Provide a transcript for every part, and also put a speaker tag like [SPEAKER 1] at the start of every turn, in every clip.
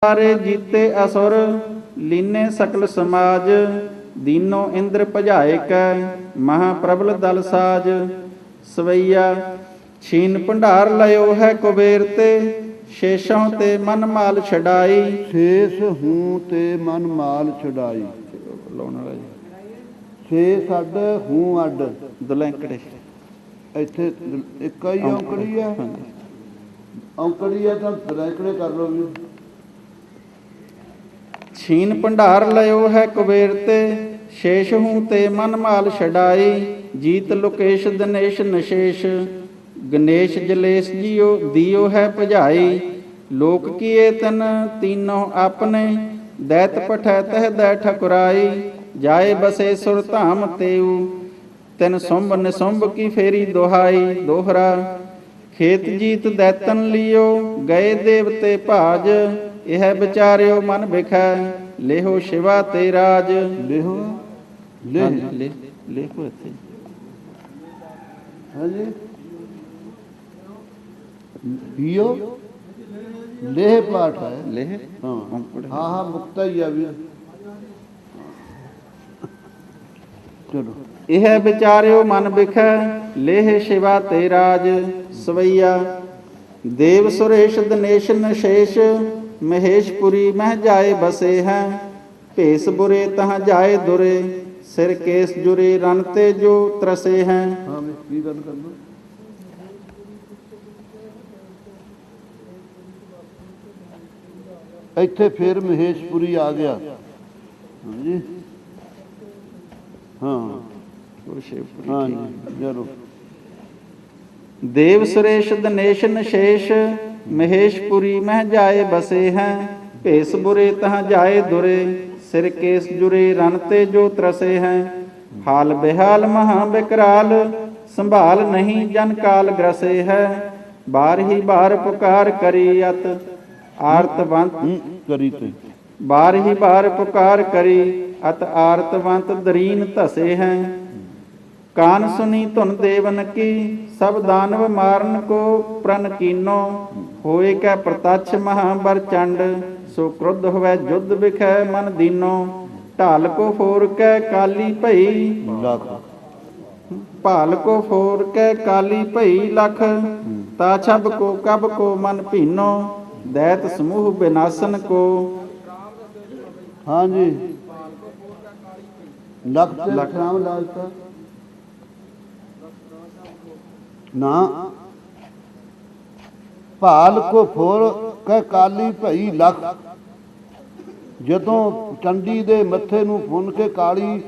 [SPEAKER 1] सारे जीते असुर लीने सकल समाज। दीनो इंद्र भजाए कै महाप्रबल दल साज। सवैया छीन भंडार लयो है कुबेर ते शेषों ते मन माल छड़ाई।
[SPEAKER 2] शेष हूँ ते मन माल छड़ाई। छे सड हूँ अड
[SPEAKER 1] दुलैंकड़े
[SPEAKER 2] ਇੱਥੇ ਇੱਕ ਹੀ ਔਂਕੜੀ ਹੈ। ਔਂਕੜੀ ਹੈ ਤਾਂ ਦੁਲੈਂਕੜੇ ਕਰ ਲਓ ਵੀ।
[SPEAKER 1] छीन भंडार लयो है कुबेर ते शेष हूँ ते मन माल छड़ाई। जीत लोकेश दिनेश नशेष गणेश जलेश जियो दियो है भजाई। लोक किए तन तीनों अपने दैत पठै तह दै ठकुराई। जाए बसे सुर धाम तेऊ तिन सुंभ निसुंभ की फेरी दोहाई। दोहरा खेत जीत दैतन लियो गए देवते भाज। यह विचारियो मन बिखै लेहो शिवा ते राज।
[SPEAKER 2] लेहो
[SPEAKER 1] लेहो इत्थे
[SPEAKER 2] ਹਾਂਜੀ ਹੀਓ ਲੇਹ ਪਾਠ ਹੈ।
[SPEAKER 1] लेह
[SPEAKER 2] ਹਾਂ ਹਾਂ ਮੁਕਤਾ ਹੀ ਆ ਵੀ। ਚਲੋ
[SPEAKER 1] यह विचारियो मन बिखै लेह शिवा ते राज। सवैया देव सुरेश दिनेश नशेष महेशपुरी मह जाए बसे हैं। भेस बुरे तहाँ जाए दुरे सिर केस जुरे रन ते जो त्रसे हैं।
[SPEAKER 2] ਹਾਂ ਵੀ ਕੀ ਗੱਲ ਕਰ ਲਓ। ਇੱਥੇ ਫਿਰ ਮਹੇਸ਼ਪੁਰੀ ਆ ਗਿਆ। ਹਾਂਜੀ ਹਾਂ ਹਾਂ ਜੀ ਚਲੋ।
[SPEAKER 1] देव सुरेश दिनेश नशेष महेशपुरी मह जाए बसे हैं। भेस बुरे तहाँ जाए दुरे सिर केस जुरे रन ते जो त्रसे हैं। हाल बेहाल महा बिकराल संभाल नहीं जन काल ग्रसे है। बार ही बार पुकार करी अत आर्तवंत
[SPEAKER 2] करी ते
[SPEAKER 1] बार ही बार पुकार करी अत आर्तवंत दरीन धसे हैं। कान सुनी धुन देवन की सब दानव मारन को प्रण कीनो। होए कै प्रतक्ष महाबर चंड सो क्रुद्ध हुए युद्ध बिखै मन दीनो। ढाल को फोर कै काली भई
[SPEAKER 2] ਲੱਖ
[SPEAKER 1] भाल को फोर कै काली भई लख। ता छब को कब को मन भीनो दैत समूह विनाशन को।
[SPEAKER 2] ਹਾਂਜੀ ਲੱਖ ਤੇ ਲਖਰਾਮ ਲਾਲਤਾ ਨਾ ਭਾਲ ਕੋ ਫੋਰ ਕਹਿ ਕਾਲੀ ਭਈ ਲਖ। ਜਦੋਂ ਚੰਡੀ ਦੇ ਮੱਥੇ ਨੂੰ ਫੁੰਨ ਕੇ ਕਾਲੀ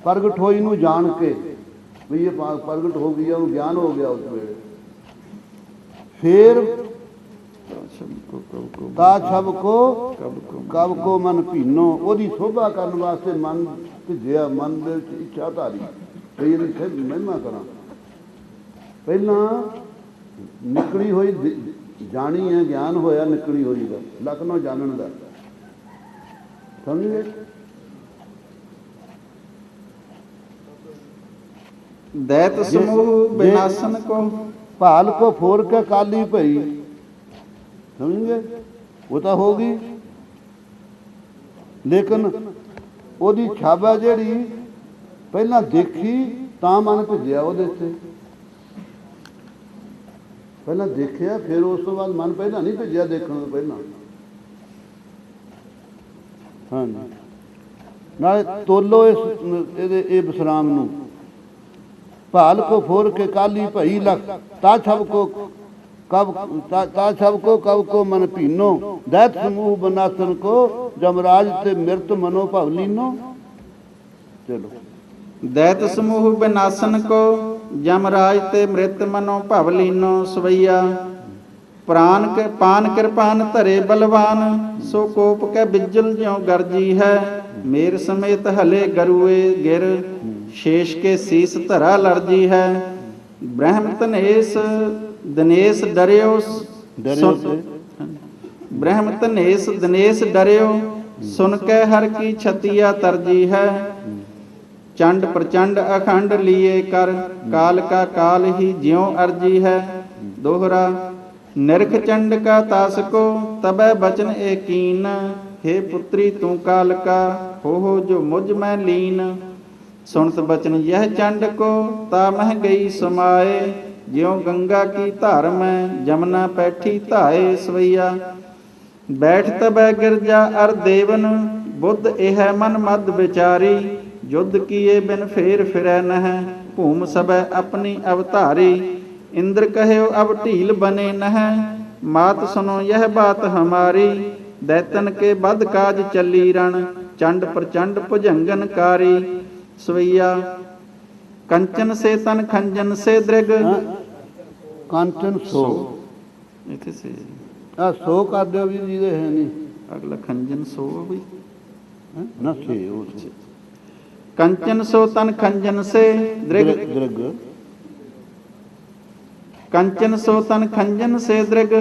[SPEAKER 2] ਪ੍ਰਗਟ ਹੋਈ ਨੂੰ ਜਾਣ ਕੇ ਵੀ ਇਹ ਪ੍ਰਗਟ ਹੋ ਗਈ, ਉਹ ਗਿਆਨ ਹੋ ਗਿਆ ਉਸ ਵੇਲੇ। ਫਿਰ ਤਾ ਛਬ ਕੋ ਕਬ ਕੋ ਮਨ ਭੀਨੋ। ਉਹਦੀ ਸ਼ੋਭਾ ਕਰਨ ਵਾਸਤੇ ਮਨ ਭਿੱਜਿਆ, ਮਨ ਦੇ ਵਿੱਚ ਇੱਛਾ ਧਾਰੀ ਵੀ ਇਹਦੀ ਫਿਰ ਮਹਿਮਾ ਕਰਾਂ। ਪਹਿਲਾਂ ਨਿਕਲੀ ਹੋਈ ਜਾਣੀ ਹੈ, ਗਿਆਨ ਹੋਇਆ ਨਿਕਲੀ ਹੋਈ ਦਾ, ਲਖਨਊ ਜਾਣਨ ਦਾ। ਸਮਝ ਗਏ?
[SPEAKER 1] दैत समूह विनाशन को
[SPEAKER 2] ਭਾਲ ਕੋ ਫੋਰ ਕੇ ਕਾਲੀ ਭਈ। ਸਮਝ ਗਏ? ਉਹ ਤਾਂ ਹੋ ਗਈ, ਲੇਕਿਨ ਉਹਦੀ ਛਾਬਾ ਜਿਹੜੀ ਪਹਿਲਾਂ ਦੇਖੀ ਤਾਂ ਮਨ ਭਿੱਜਿਆ ਉਹਦੇ ਤੇ। ਪਹਿਲਾਂ ਦੇਖਿਆ ਫਿਰ ਉਸ ਤੋਂ ਬਾਅਦ ਮਨ ਪਹਿਲਾਂ ਨਹੀਂ ਭਿੱਜਿਆ ਦੇਖਣ ਤੋਂ ਪਹਿਲਾਂ। ਹਾਂਜੀ ਨਾਲੇ ਤੋਲੋ ਇਸ ਇਹਦੇ ਇਹ ਵਿਸਰਾਮ ਨੂੰ। ਭਾਲ ਕੋ ਫੋਰ ਕੇ ਕਾਲੀ ਭਈ ਲਖ ਤਾ ਛਬ ਕੋ ਕਬ ਕੋ ਮਨ ਭੀਨੋ। दैत समूह बनासन को जमराज ते मृत मनो भव लीनो। चलो
[SPEAKER 1] दैत समूह विनाशन को जमराज ते मृत मनो भव लीनो। सवैया प्राण के पान कृपान धरे बलवान सो कोप के बिजल ज्यों गरजी है। मेर समेत हले गरुए गिर शेष के शीस धरा लरजी है। ब्रह्म तनेस दिनेश डरियो ब्रह्म तनेस दिनेश डरियो सुन के हर की छतिया तरजी है। चंड प्रचंड अखंड लिए कर काल का काल ही ज्यों अर्जी है। दोहरा निरख चंड का तास को तबै बचन एकीन। हे पुत्री तू काल का हो जो मुझ में लीन। सुनत बचन यह चंड को ता मह गई समाए। ज्यों गंगा की धार में जमुना पैठी धाए सवैया। बैठ तबै गिरजा अर देवन बुद्ध एह मन मद विचारी। युद्ध किए बिन फेर फिरै नह भूम सबै अपनी अवतारी। इंद्र कहो अब ढील बने नह मात सुनो यह बात हमारी। दैतन के बद काज चली रण चंड प्रचंड भुजंगनकारी। सवैया कंचन से तन खंजन से दृग।
[SPEAKER 2] ਕੰਚਨ ਸੋ
[SPEAKER 1] इथे से
[SPEAKER 2] ਆ ਸੋ ਕਰ ਦਿਓ ਵੀ ਜਿਹਦੇ ਹੈ ਨਹੀਂ
[SPEAKER 1] अगला खंजन सो भी
[SPEAKER 2] ਹੈਂ? ਨਾ ਸੇ ਉਸ
[SPEAKER 1] कंचन सो तन खंजन से दृग।
[SPEAKER 2] ਦਰਗ
[SPEAKER 1] कंचन सो तन खंजन से दृग।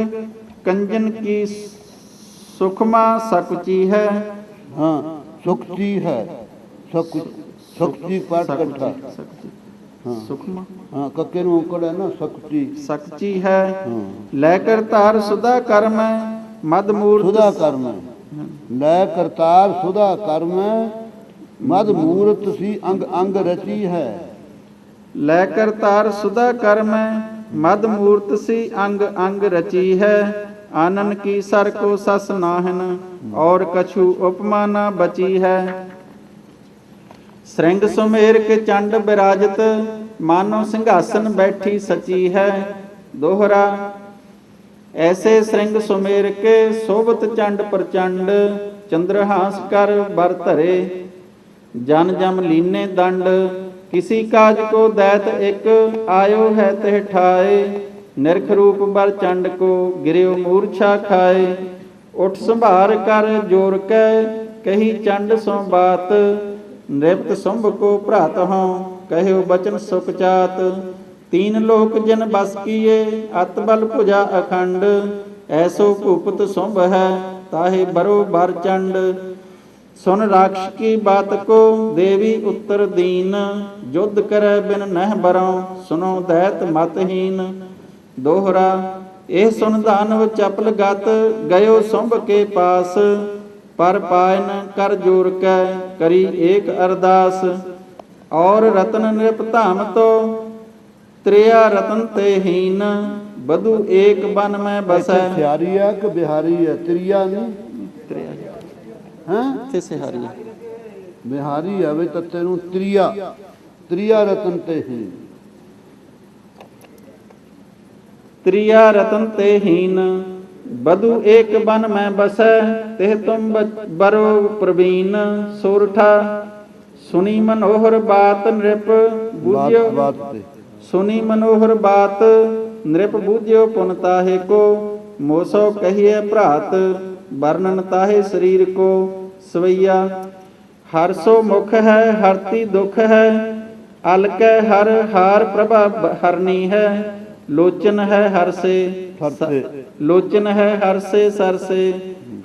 [SPEAKER 1] कंजन की सुखमा सकुची है।
[SPEAKER 2] ਹਾਂ ਸੁਖਤੀ ਹੈ ਸੁਖਤੀ ਪਾਠ ਇਕੱਠਾ ਹਾਂ
[SPEAKER 1] सुखमा
[SPEAKER 2] ਹਾਂ ਕੱਕੇ ਨੂੰ ਔਂਕੜ ਹੈ ਨਾ ਸੁਖਤੀ
[SPEAKER 1] सकची है।
[SPEAKER 2] ਹਾਂ
[SPEAKER 1] लेकर तार सुधा कर्म मद मूर्त।
[SPEAKER 2] ਸੁਦਾ ਕਰਮ ਲੈ ਕਰਤਾਰ ਸੁਦਾ ਕਰਮ ਮਦ ਮੂਰਤ ਸੀ ਅੰਗ ਅੰਗ ਰਚੀ ਹੈ।
[SPEAKER 1] लेकर तार सुधा कर्म मद मूर्त सी अंग अंग रची है। आनन की सर को सस नाहन और कछु उपमा न बची है। श्रृंग सुमेर के चंड विराजत मानो सिंहासन बैठी सची है। दोहरा ऐसे श्रृंग सुमेर के शोभत चंड प्रचंड। चंद्रहास कर बर धरे जन जम लीने दंड। किसी काज को दैत एक आयो है तह ठाए। निरख रूप बर चंड को गिरियो मूर्छा खाए। उठ संभार कर जोर कै कही चंड सो बात। नृपत शुंभ को भ्रात हों कहो बचन सुख चात। तीन लोक जन बस किए अत बल भुजा अखंड। ऐसो भूपत शुंभ है ताहे बरो बर चंड। सुन राक्ष की बात को देवी उत्तर दीन। युद्ध करे बिन नह बरों सुनो दैत मतहीन। दोहरा एह सुन दानव चपल गत गयो शुंभ के पास। पर पायन कर जोर कै करी एक अरदास। और रतन नृप धाम तो त्रिया रतन ते हीन। बधु एक बन में बसै।
[SPEAKER 2] ਸਿਆਰੀ ਹੈ ਕਿ ਬਿਹਾਰੀ ਹੈ ਤ੍ਰਿਆ ਨਹੀਂ ਹੈ
[SPEAKER 1] ਤੇ ਸਿਹਾਰੀ
[SPEAKER 2] ਬਿਹਾਰੀ ਆਵੇ ਤੱਤੇ ਨੂੰ ਤ੍ਰਿਆ ਤ੍ਰਿਆ ਰਤਨ ਤੇ ਹੀ
[SPEAKER 1] त्रिया रतन ते हीन। बधु एक बन में बसै तेह तुम बरो प्रवीण। सोरठा सुनी मनोहर बात नृप बूझ्यो।
[SPEAKER 2] ਬਾਤ ਤੇ
[SPEAKER 1] सुनी मनोहर बात नृप बूझ्यो पुन ताहे को। मोसो कहिए भ्रात वर्णन ताहे शरीर को। सवैया हरसो मुख है हरती दुख है। अलकै हर हार प्रभा हरनी है। लोचन है हर से
[SPEAKER 2] ਸਰਸੇ
[SPEAKER 1] लोचन है हर से सर से।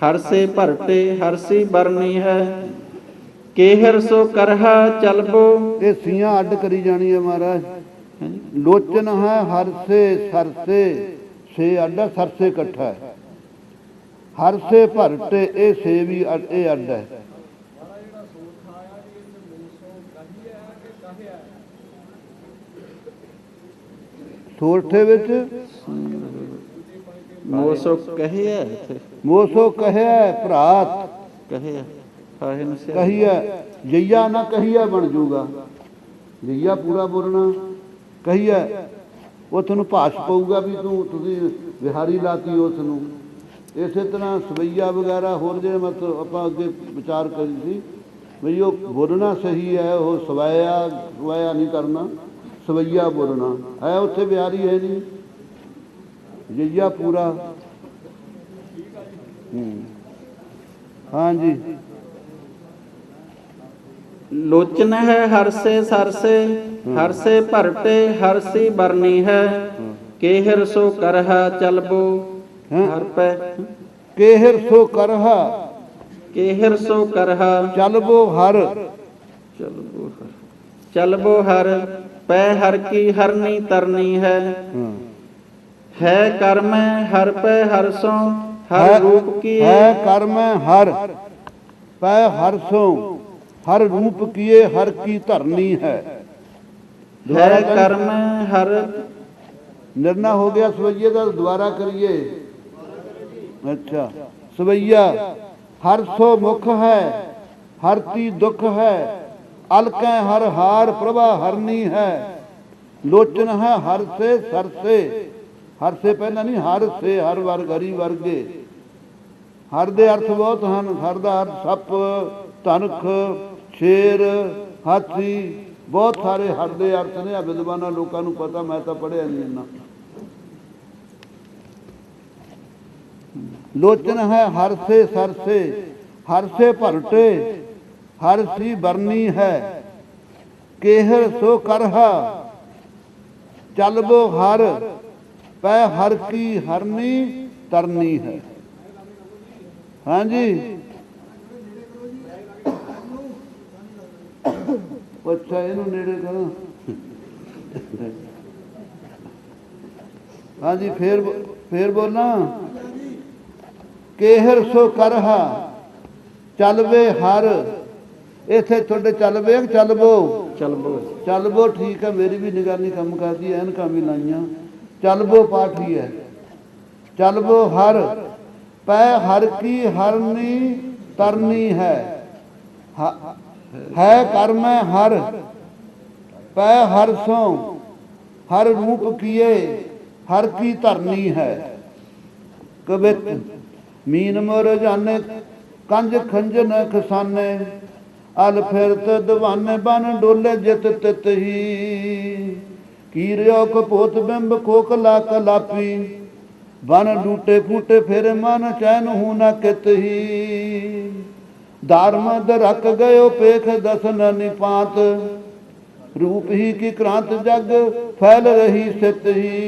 [SPEAKER 1] हर से भरटे हर सी बरनी है। केहर सो करहा चलबो।
[SPEAKER 2] ਇਹ ਸੀਆਂ ਅੱਡ ਕਰੀ ਜਾਣੀ ਹੈ ਮਹਾਰਾਜ। ਲੋਚਨ ਹੈ ਹਰ ਸੇ ਸਰਸੇ ਸੇ ਅੱਡ ਸਰਸੇ ਇਕੱਠਾ ਹੈ। ਹਰ ਸੇ ਭਰਟੇ ਇਹ ਸੇ ਵੀ ਇਹ ਅੱਡ ਹੈ। ਸੋਰਠੇ ਵਿੱਚ
[SPEAKER 1] मोसो कहिए
[SPEAKER 2] ਮੋਸੋ ਕਹਿਆ ਭਰਾਤ
[SPEAKER 1] कहिए काहे न से
[SPEAKER 2] ਕਹੀਆ ਜਈਆ ਨਾ ਕਹੀਆ ਬਣ ਜੂਗਾ। ਜਈਆ ਪੂਰਾ ਬੋਲਣਾ ਕਹੀਆ ਉਹ ਤੁਹਾਨੂੰ ਭਾਸ਼ ਪਊਗਾ ਵੀ ਤੁਸੀਂ ਵਿਹਾਰੀ ਲਾਤੀ ਉਸ ਨੂੰ। ਇਸੇ ਤਰ੍ਹਾਂ ਸਵਈਆ ਵਗੈਰਾ ਹੋਰ ਜਿਹੜੇ ਮਤਲਬ ਆਪਾਂ ਅੱਗੇ ਵਿਚਾਰ ਕਰੀ ਸੀ ਵੀ ਉਹ ਬੋਲਣਾ ਸਹੀ ਹੈ। ਉਹ ਸਵਾਇਆ ਸਵਾਇਆ ਨਹੀਂ ਕਰਨਾ ਸਵਈਆ ਬੋਲਣਾ ਹੈ। ਉੱਥੇ ਵਿਹਾਰੀ ਹੈ ਨਹੀਂ ਜਈਆ ਪੂਰਾ। हाँ जी
[SPEAKER 1] लोचन है हर से सर से। हर से भरटे हर सी बरनी है। केहर सो करहा चलबो हर पे।
[SPEAKER 2] केहर सो करहा
[SPEAKER 1] केहर सो करहा
[SPEAKER 2] चलबो हर
[SPEAKER 1] चलबो हर पै हर की हरनी तरनी है। है कर्म हर पे हरसों हर
[SPEAKER 2] है-
[SPEAKER 1] रूप किए
[SPEAKER 2] है कर्म हर पै हरसों हर रूप किए हर की धरनी है।
[SPEAKER 1] है कर्म हर
[SPEAKER 2] निर्णय हो गया सवैये का, दोबारा करिए। अच्छा, सवैया हर सो मुख है हरती दुख है अलकै हर हार प्रभा हरनी है। लोचन है हर से सर से, हर से पहला नहीं, हर से हर वर्ग हरी वर्गे। हर दे अर्थ बहुत हैं। हर दा अर्थ सप धनख शेर हाथी बहुत सारे हर दे अर्थ ने। आ विद्वाना लोगों को पता, मैं तो पढ़िया नहीं इन्ना। लोचन है हर से सर से हर से भरटे हर सी बरनी है। केहर सो करहा चलबो हर पै हर की हरनी तरनी है। हाँ जी, अच्छा इनू नेड़े करो। हाँ जी, फिर बोलना। केहर सो करहा चलवे हर, इथे थोड़े चलवे चलबो
[SPEAKER 1] चलबो
[SPEAKER 2] चलबो ठीक है। मेरी भी निगरानी कम करती है, इनका भी लाइया। चलबो पाठ ही है। चलबो हर पै हर की हरनी तरनी है। है कर्म हर पै हर सो हर रूप किए हर की धरनी है। कबित मीन मोर जाने कंज खंजन खसाने अल फिरत दवाने बन डोले जित तित ही। कीरियो कपोत बिंब खोखला कलापी बन डूटे फूटे फिर मन चैन हूं न कित ही। धार्म दरक गयो पेख दसन निपात रूप ही की क्रांत जग फैल रही सित ही।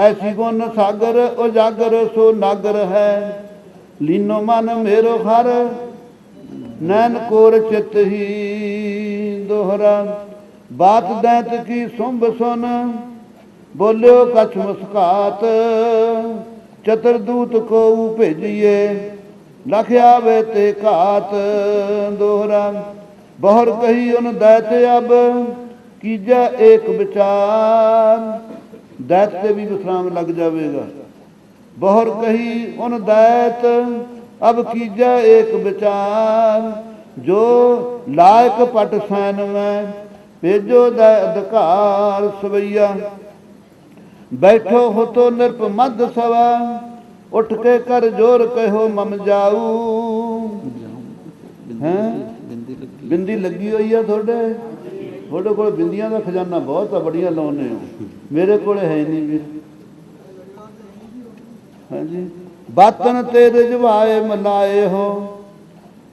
[SPEAKER 2] ऐसी गुण सागर उजागर सो नागर है लीनो मन मेरो हर नैन कोर चित ही। दोहरा बात दैत की सुंभ सुन बोल्यो कछ मुस्कात चतुर्दूत को भेजिए लख आवे ते घात। दोहरा बहुर कही उन दैत अब कीजा एक विचार। दैत से भी विश्राम लग जाएगा। बहुर कही उन दैत अब कीजा एक विचार। जो लायक पट सैन में भेजो दै अधिकार। सवैया बैठो हो तो निरप मद सवा उठ के कर जोर कहो मम जाऊ। हैं बिंदी लगी हुई है थोड़े थोड़े को बिंदियां का खजाना बहुत है, बड़िया लाने हो। मेरे को है नहीं भी। हाँ जी, बातन ते रिजवाए मलाए हो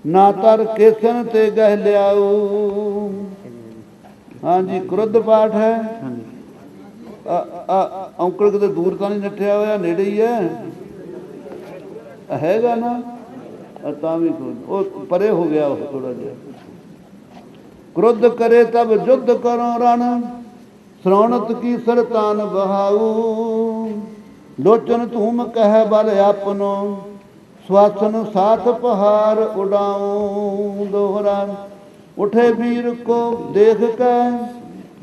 [SPEAKER 2] ना तर केसन ते गह लियाऊ। हाँ जी, क्रुद्ध पाठ है। औंकड़ किते दूर तो नहीं नठिया होया, नेड़े ही हैगा ना। ता भी क्रोध परे हो गया थोड़ा जिहा। क्रुद्ध करे तब युद्ध करो रण श्रवणत की सरतान बहाऊ। लोचन धूम कह बल अपनो स्वासन साथ पहाड़ उड़ाऊं। दोहरा उठे वीर को देख कर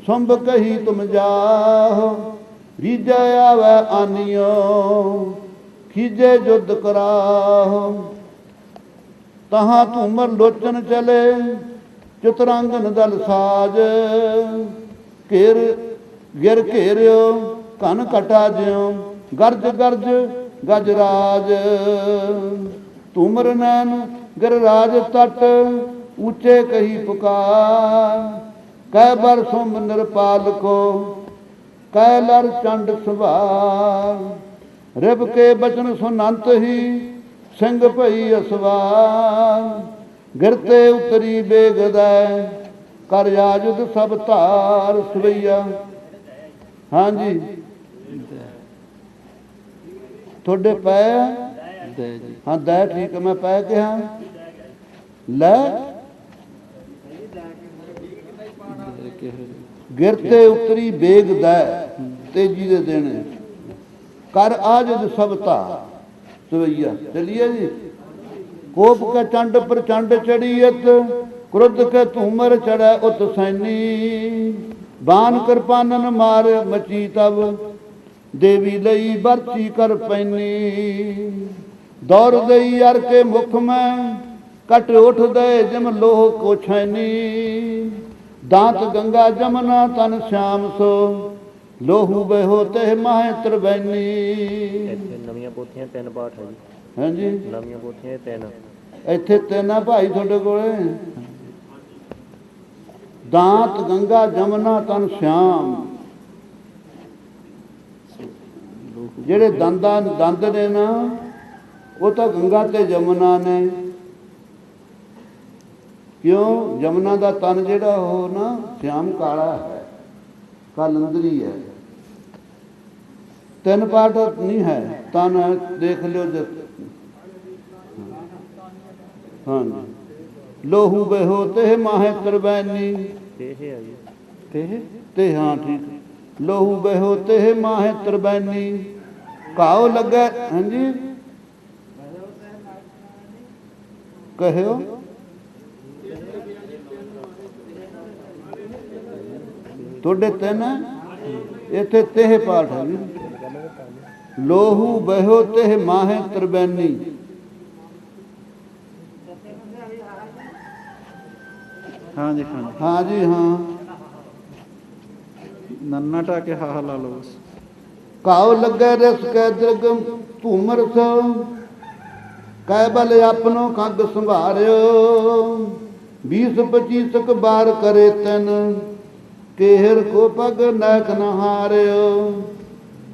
[SPEAKER 2] सुंभ कही तुम जाहो। रीजा आवे आनियो खीजे युद्ध कराहो। तहाँ तुमर लोचन चले चितरांगन दल साज। घेर गिर घेरियो कन कटा ज्यो गर्ज गर्ज गजराज। तुमर नैन गिरराज तट ऊंचे कही पुकार। कै बर सुम निरपाल को कै लर चंड सवार। रिब के बचन सुनंत ही सिंह भई असवार। गिरते उतरी बेगदै कर याजुद सब धार। सवैया हाँ जी, थोड़े पै हाँ दै ठीक है। मैं पै कहा लै गिरते उतरी बेग दै तेजी दे देने। कर आजद सबता सवैया। चलिए जी। कोप के चंड प्रचंड चढ़ियत, क्रोध के धूमर चढ़े उत सैनी, बान कृपानन मार मची तब, देवी लई बरची कर पैनी। दौड़ दई अर के मुख में, कट उठ दे जम लोह को छैनी। दांत गंगा जमुना तन श्याम सो, लोहू बहो ते माहे त्रिवैनी।
[SPEAKER 3] नवीं पोथियां 3 पाठ है जी।
[SPEAKER 2] हाँ जी,
[SPEAKER 3] नवीं पोथियां 3।
[SPEAKER 2] ਇੱਥੇ ਤਿੰਨ ਭਾਈ ਤੁਹਾਡੇ ਕੋਲੇ। ਦਾਂਤ ਗੰਗਾ ਜਮਨਾ ਤਨ ਸ਼ਿਆਮ। ਜਿਹੜੇ ਦੰਦ ਨੇ ਨਾ, ਉਹ ਤਾਂ ਗੰਗਾ ਤੇ ਜਮਨਾ ਨੇ। ਕਿਉਂ? ਜਮਨਾ ਦਾ ਤਨ ਜਿਹੜਾ ਉਹ ਨਾ ਸ਼ਿਆਮ ਕਾਲਾ ਹੈ, ਕਾਲੰਦਰੀ ਹੈ। 3 ਪਾਠ ਨਹੀਂ ਹੈ। ਤਨ ਦੇਖ ਲਿਓ। हाँ जी। लोहू बहो ते माहे त्रिवैनी। ते हाँ ठीक। लोहू बहो ते माहे त्रिवैनी, घाव लगे। हाँ जी, कहो थोड़े 3 इत्थे तेह पाठ है जी। लोहू बहो ते माहे त्रिवैनी।
[SPEAKER 1] हाँ जी, हाँ जी,
[SPEAKER 2] हाँ जी, हाँ।
[SPEAKER 1] नन्ना टा के हा ला लो बस।
[SPEAKER 2] काव लगे रस कै दृग भूमर सो, कै बल अपनो कंग संभारियो। 20-25 बार करे तन, केहर को पग नैक न हारियो।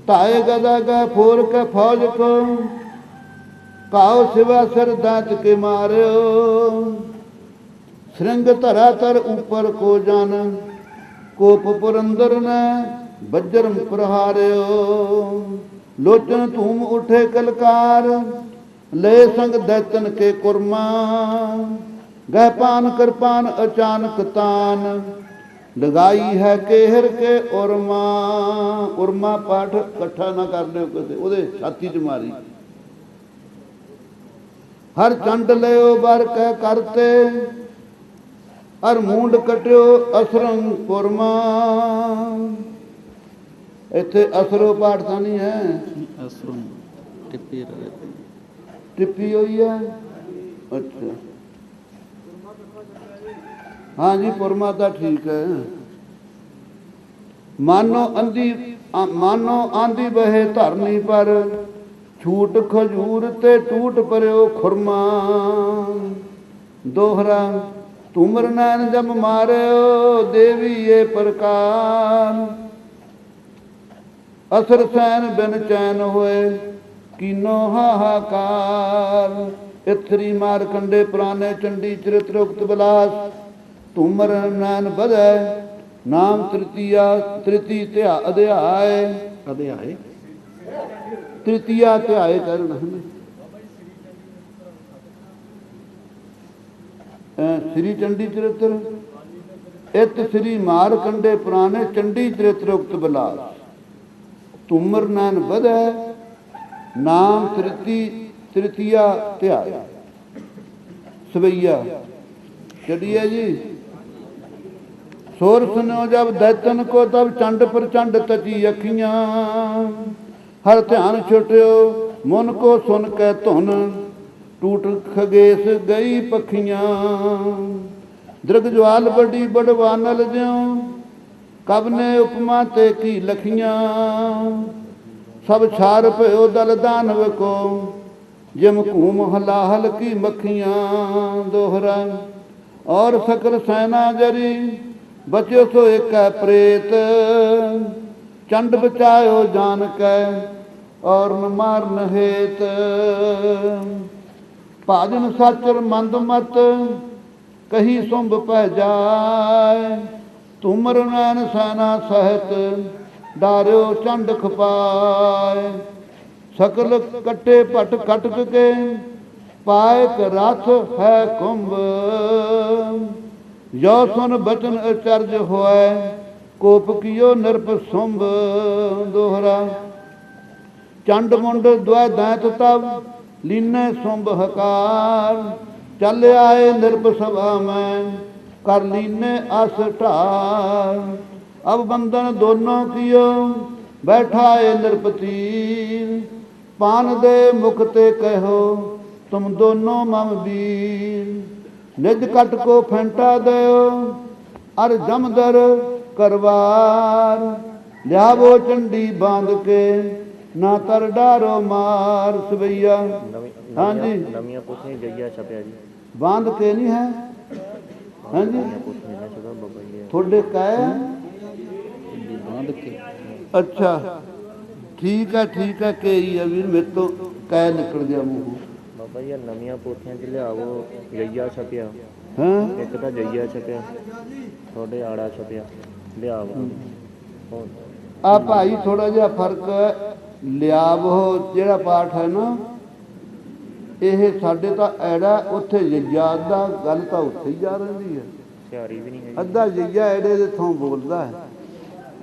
[SPEAKER 2] ताए गदा कै फोर के फौज को, काव सिवा सिर दांत के मारियो। श्रृंग धरातर ऊपर को जान, कोप पुरंदर ने बज्रम प्रहारियो। लोचन धूम उठे कलकार, ले संग दैतन के कुरमा। गहपान कृपान अचानक तान, लगाई है केहर के उरमा। उरमा पाठ इकट्ठा ना कर लियो किते, ओदे छाती च मारी। हर चंड लियो बर कै करते, अर मूंड कटियो असरंग पुरमा। इत्थे असरो पाठ तो नहीं है,
[SPEAKER 1] असरों टिप्पी रहती।
[SPEAKER 2] टिप्पी हुई है। अच्छा, हाँ जी, पुरमा तो ठीक है। मानो आंधी बहे धरनी पर, छूट खजूर ते टूट परयो खुरमा। दोहरा तुमर नैन जब मारियो, देवी ये प्रकार। असर सैन बिन चैन होए, कीनो हाहाकार। इथरी मारकंडे पुराने चंडी चरित्र उक्त बिलास। तुमर नैन बधै नाम तृतीय अध्याय।
[SPEAKER 1] अध्याय
[SPEAKER 2] तृतीय अध्याय करना श्री चंडी चरित्र। इत श्री मारकंडे पुराने चंडी चरित्र उक्त बिलास। तुमर नैन बधै नाम तृतीय अध्याय। सवैया। चलिए जी। सोर सुनो जब दैतन को, तब चंड प्रचंड तची अखियां। हर ध्यान छुट्यो मन को सुन के धुन, टूट खगेश गई पखियां। दृग ज्वाल बड़ी बड़वानल ज्यों, कब ने उपमा ते की लखियां। सब छार पयो दल दानव को, जिम घूम हलाहल की मखियां। दोहरा और सकल सेना जरी, बचो सो एक प्रेत। चंड बचायो जान कै, और न मारन हेत। भाजन साचर मंद मत, कही सुंभ पह जाए। तुमर नैन सेना सहित, डार्यो चंड खपाए। सकल कट्टे पट खटक के, पायक रथ है कुंभ। जो सुन बचन अचर्ज होए, कोप कियो नृप शुंभ। दोहरा ਚੰਡ ਮੁੰਡ ਦੁਇ ਦੈਂਤ ਤਬ ਲੀਨੇ ਸੁੰਭ ਹਕਾਰ ਚੱਲ ਆਏ ਨਿਰਭ ਸਭਾ ਮੈਂ ਕਰ ਲੀਨੇ ਅਸ ਢਾਰ ਅਬ ਬੰਧਨ ਦੋਨੋਂ ਕੀਓ ਬੈਠਾਏ ਨਿਰਪਤੀ ਪਾਨ ਦੇ ਮੁਖ ਤੇ ਕਹੋ ਤੁਮ ਦੋਨੋਂ ਮਮ ਵੀਰ ਨਿਜ ਕਟ ਕੋ ਫੈਂਟਾ ਦਿਓ ਅਰ ਜਮਦਰ ਕਰਵਾਰ ਲਿਆਵੋ ਚੰਡੀ ਬਾਂਧ ਕੇ ਨਾ ਤਰ ਡਾਰੋ ਮਾਰ ਸਵਈਆ। ਹਾਂਜੀ
[SPEAKER 3] ਨਵੀਆਂ ਪੋਥੀਆਂ ਜਈਆ ਛਪਿਆ ਜੀ।
[SPEAKER 2] ਬਾਂਧ ਕੇ ਨਹੀਂ ਹੈ। ਹਾਂਜੀ
[SPEAKER 3] ਪੋਥੀਆਂ ਛਪਿਆ ਬਾਬਾ ਜੀ
[SPEAKER 2] ਤੁਹਾਡੇ ਕਾਇ
[SPEAKER 1] ਬਾਂਧ ਕੇ।
[SPEAKER 2] ਅੱਛਾ ਠੀਕ ਹੈ ਕੇਰੀ ਆ ਵੀਰ ਮੇਰੇ ਤੋਂ ਕਾਇ ਨਿਕਲ ਗਿਆ ਮੂੰਹ।
[SPEAKER 3] ਬਾਬਾ ਜੀ ਨਵੀਆਂ ਪੋਥੀਆਂ 'ਚ ਲਿਆਵੋ ਜਈਆ ਛਪਿਆ।
[SPEAKER 2] ਹਾਂ
[SPEAKER 3] ਇੱਕ ਤਾਂ ਜਈਆ ਛਪਿਆ, ਤੁਹਾਡੇ ਆੜਾ ਛਪਿਆ, ਲਿਆਵੋ।
[SPEAKER 2] ਆ ਭਾਈ ਥੋੜਾ ਜਿਹਾ ਫਰਕ ਲਿਆਵੋ ਜਿਹੜਾ ਪਾਠ ਹੈ ਨਾ, ਇਹ ਸਾਡੇ ਤਾਂ ਐੜਾ ਉੱਥੇ ਜੱਜਾ ਦਾ ਗੱਲ ਤਾਂ ਉੱਥੇ ਹੀ ਜਾ ਰਹਿੰਦੀ ਹੈ।
[SPEAKER 3] ਸਿਆਰੀ ਵੀ ਨਹੀਂ ਹੈ
[SPEAKER 2] ਅੱਧਾ ਜੱਜਾ ਐੜੇ ਦੇ ਥੋਂ ਬੋਲਦਾ ਹੈ।